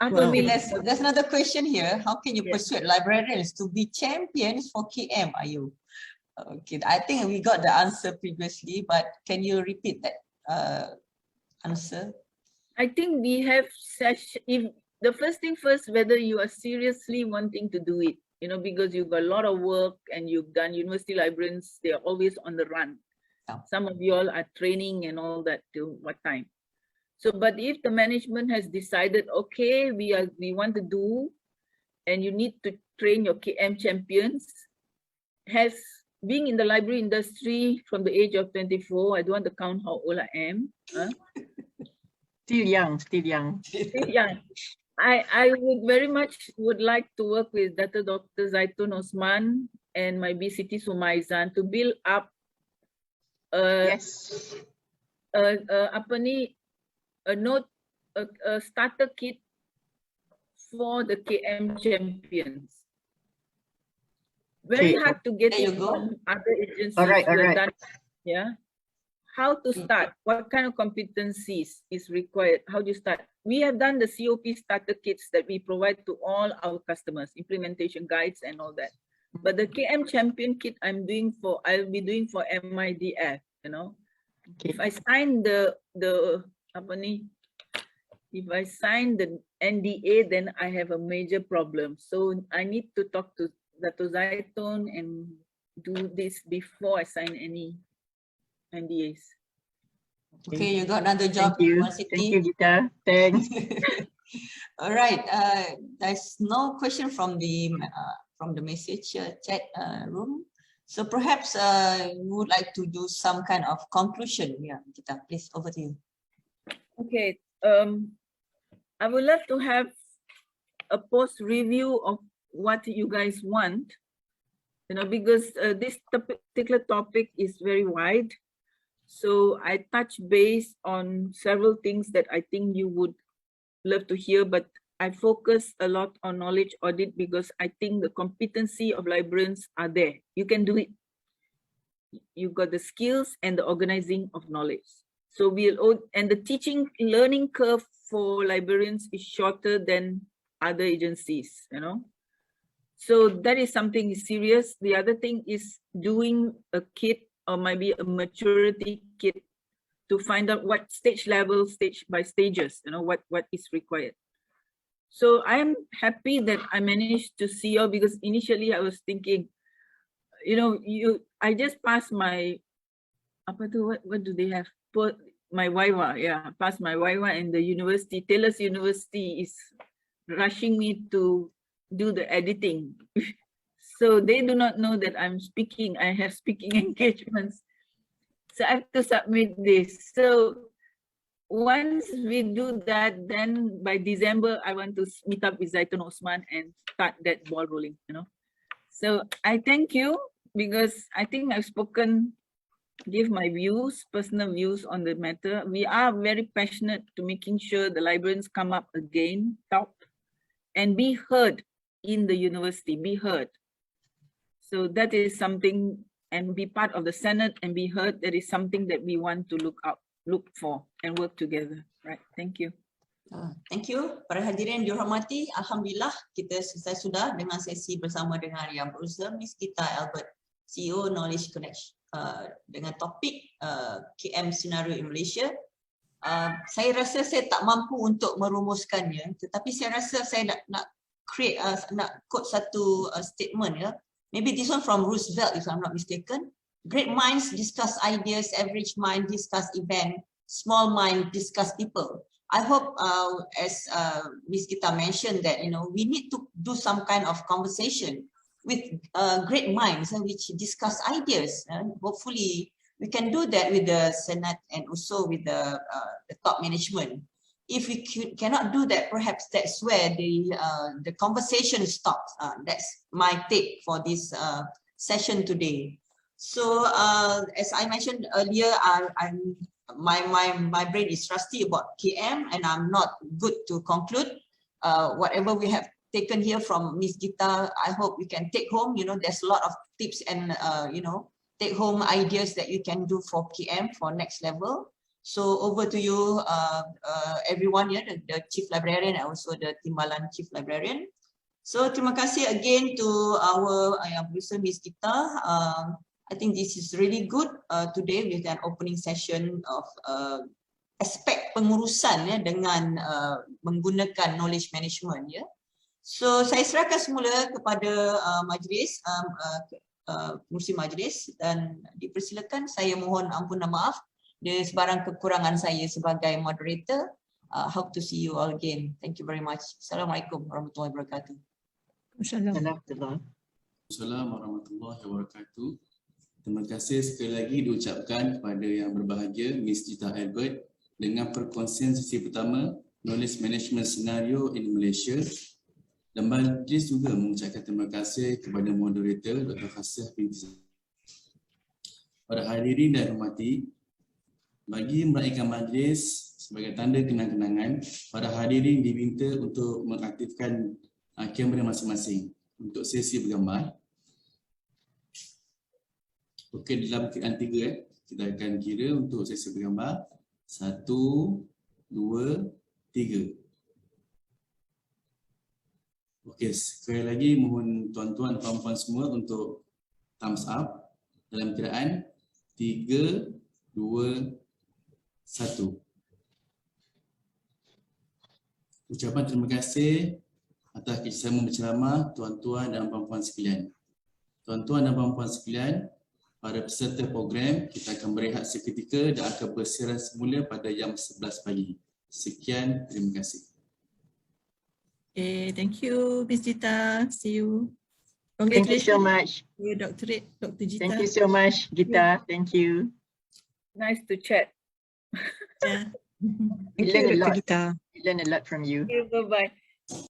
Wow.
Okay, there's another question here. How can you persuade librarians to be champions for KM? Are you? Okay, I think we got the answer previously, but can you repeat that answer?
I think we have if the first thing first, whether you are seriously wanting to do it, because you've got a lot of work and you've done university librarians, they are always on the run.
Yeah.
Some of you all are training and all that till what time. So, but if the management has decided, okay, we want to do, and you need to train your KM champions, being in the library industry from the age of 24, I don't want to count how old I am.
Still young.
I would very much like to work with Dr. Zaitun Osman and my BCT Sumaizan to build up a starter kit for the KM champions. Very hard to get it from other agencies.
All right.
Done, yeah. How to start? What kind of competencies is required? How do you start? We have done the COP starter kits that we provide to all our customers, implementation guides and all that. But the KM champion kit I'll be doing for MIDF, Okay. If I sign if I sign the NDA, then I have a major problem. So I need to talk to Dr. Zaitun and do this before I sign any NDAs.
Okay, you got another job.
Thank you, Gita. Thanks.
All right. There's no question from the message chat room. So perhaps we would like to do some kind of conclusion. Yeah, Gita, please, over to you.
Okay. I would love to have a post review of what you guys want, because this particular topic is very wide. So I touch base on several things that I think you would love to hear, but I focus a lot on knowledge audit because I think the competency of librarians are there. You can do it. You've got the skills and the organizing of knowledge. So and the teaching learning curve for librarians is shorter than other agencies, So that is something serious. The other thing is doing a kit or maybe a maturity kit to find out what stage level, stage by stages, what is required. So I am happy that I managed to see you because initially I was thinking, I just passed my, what do they have? My Viva, yeah, passed my Viva, and the university, Taylor's University is rushing me to do the editing. So they do not know that I'm speaking. I have speaking engagements. So I have to submit this. So once we do that, then by December, I want to meet up with Zaitun Osman and start that ball rolling, So I thank you because I think I've give my views, personal views on the matter. We are very passionate to making sure the librarians come up again, talk, and be heard in the university, be heard. So that is something, and be part of the Senate and be heard. That is something that we want to look for and work together. Right. Thank you.
Thank you. Para hadirin dihormati, alhamdulillah kita selesai sudah dengan sesi bersama dengan yang berusaha Miss Gita Albert, CEO Knowledge Connection, dengan topik KM Scenario in Malaysia. Saya rasa saya tak mampu untuk merumuskannya, tetapi saya rasa saya nak quote satu statement, ya. Maybe this one from Roosevelt, if I'm not mistaken. Great minds discuss ideas, average mind discuss event, small mind discuss people. I hope, as Ms. Gita mentioned, that we need to do some kind of conversation with great minds which discuss ideas. Hopefully, we can do that with the Senate and also with the top management. If we cannot do that, perhaps that's where the conversation stops. That's my take for this session today. So, as I mentioned earlier, my brain is rusty about KM, and I'm not good to conclude. Whatever we have taken here from Ms. Gita, I hope we can take home. There's a lot of tips and take home ideas that you can do for KM for next level. So over to you, everyone here, the Chief Librarian and also the Timbalan Chief Librarian. So terima kasih again to our producer, Ms. Gita. I think this is really good today with an opening session of aspek pengurusan dengan menggunakan knowledge management. So saya serahkan semula kepada majlis, pengurusi majlis, dan dipersilakan. Saya mohon ampun dan maaf dari sebarang kekurangan saya sebagai moderator. Hope to see you all again. Thank you very much. Assalamualaikum warahmatullahi wabarakatuh.
Assalamualaikum warahmatullahi wabarakatuh. Terima kasih sekali lagi diucapkan kepada yang berbahagia Miss Gita Albert dengan perkongsian sesi pertama Knowledge Management Scenario in Malaysia. Dan majlis juga mengucapkan terima kasih kepada moderator Dr. Khasih binti. Para hadirin dan hormati, bagi meraihkan majlis sebagai tanda kenang-kenangan, para hadirin diminta untuk mengaktifkan kamera masing-masing untuk sesi bergambar. Okey, dalam kiraan 3 kita akan kira untuk sesi bergambar. 1, 2, 3. Okey, sekali lagi mohon tuan-tuan dan puan-puan semua untuk thumbs up dalam kiraan 3, 2, 1. Ucapan terima kasih atas kerjasama berceramah tuan-tuan dan puan-puan sekalian. Tuan-tuan dan puan-puan sekalian, para peserta program, kita akan berehat seketika dan akan bersiaran semula pada jam 11 pagi. Sekian, terima kasih.
Okay, thank you, Ms. Gita. See you.
Thank you so
Congratulations,
much.
your doctorate, Dr. Gita.
Thank you so much, Gita. Thank you.
Nice to chat.
Yeah.
We
Thank
learn
you,
a
Dr.
lot.
Gita.
We learn a lot from you.
Bye bye.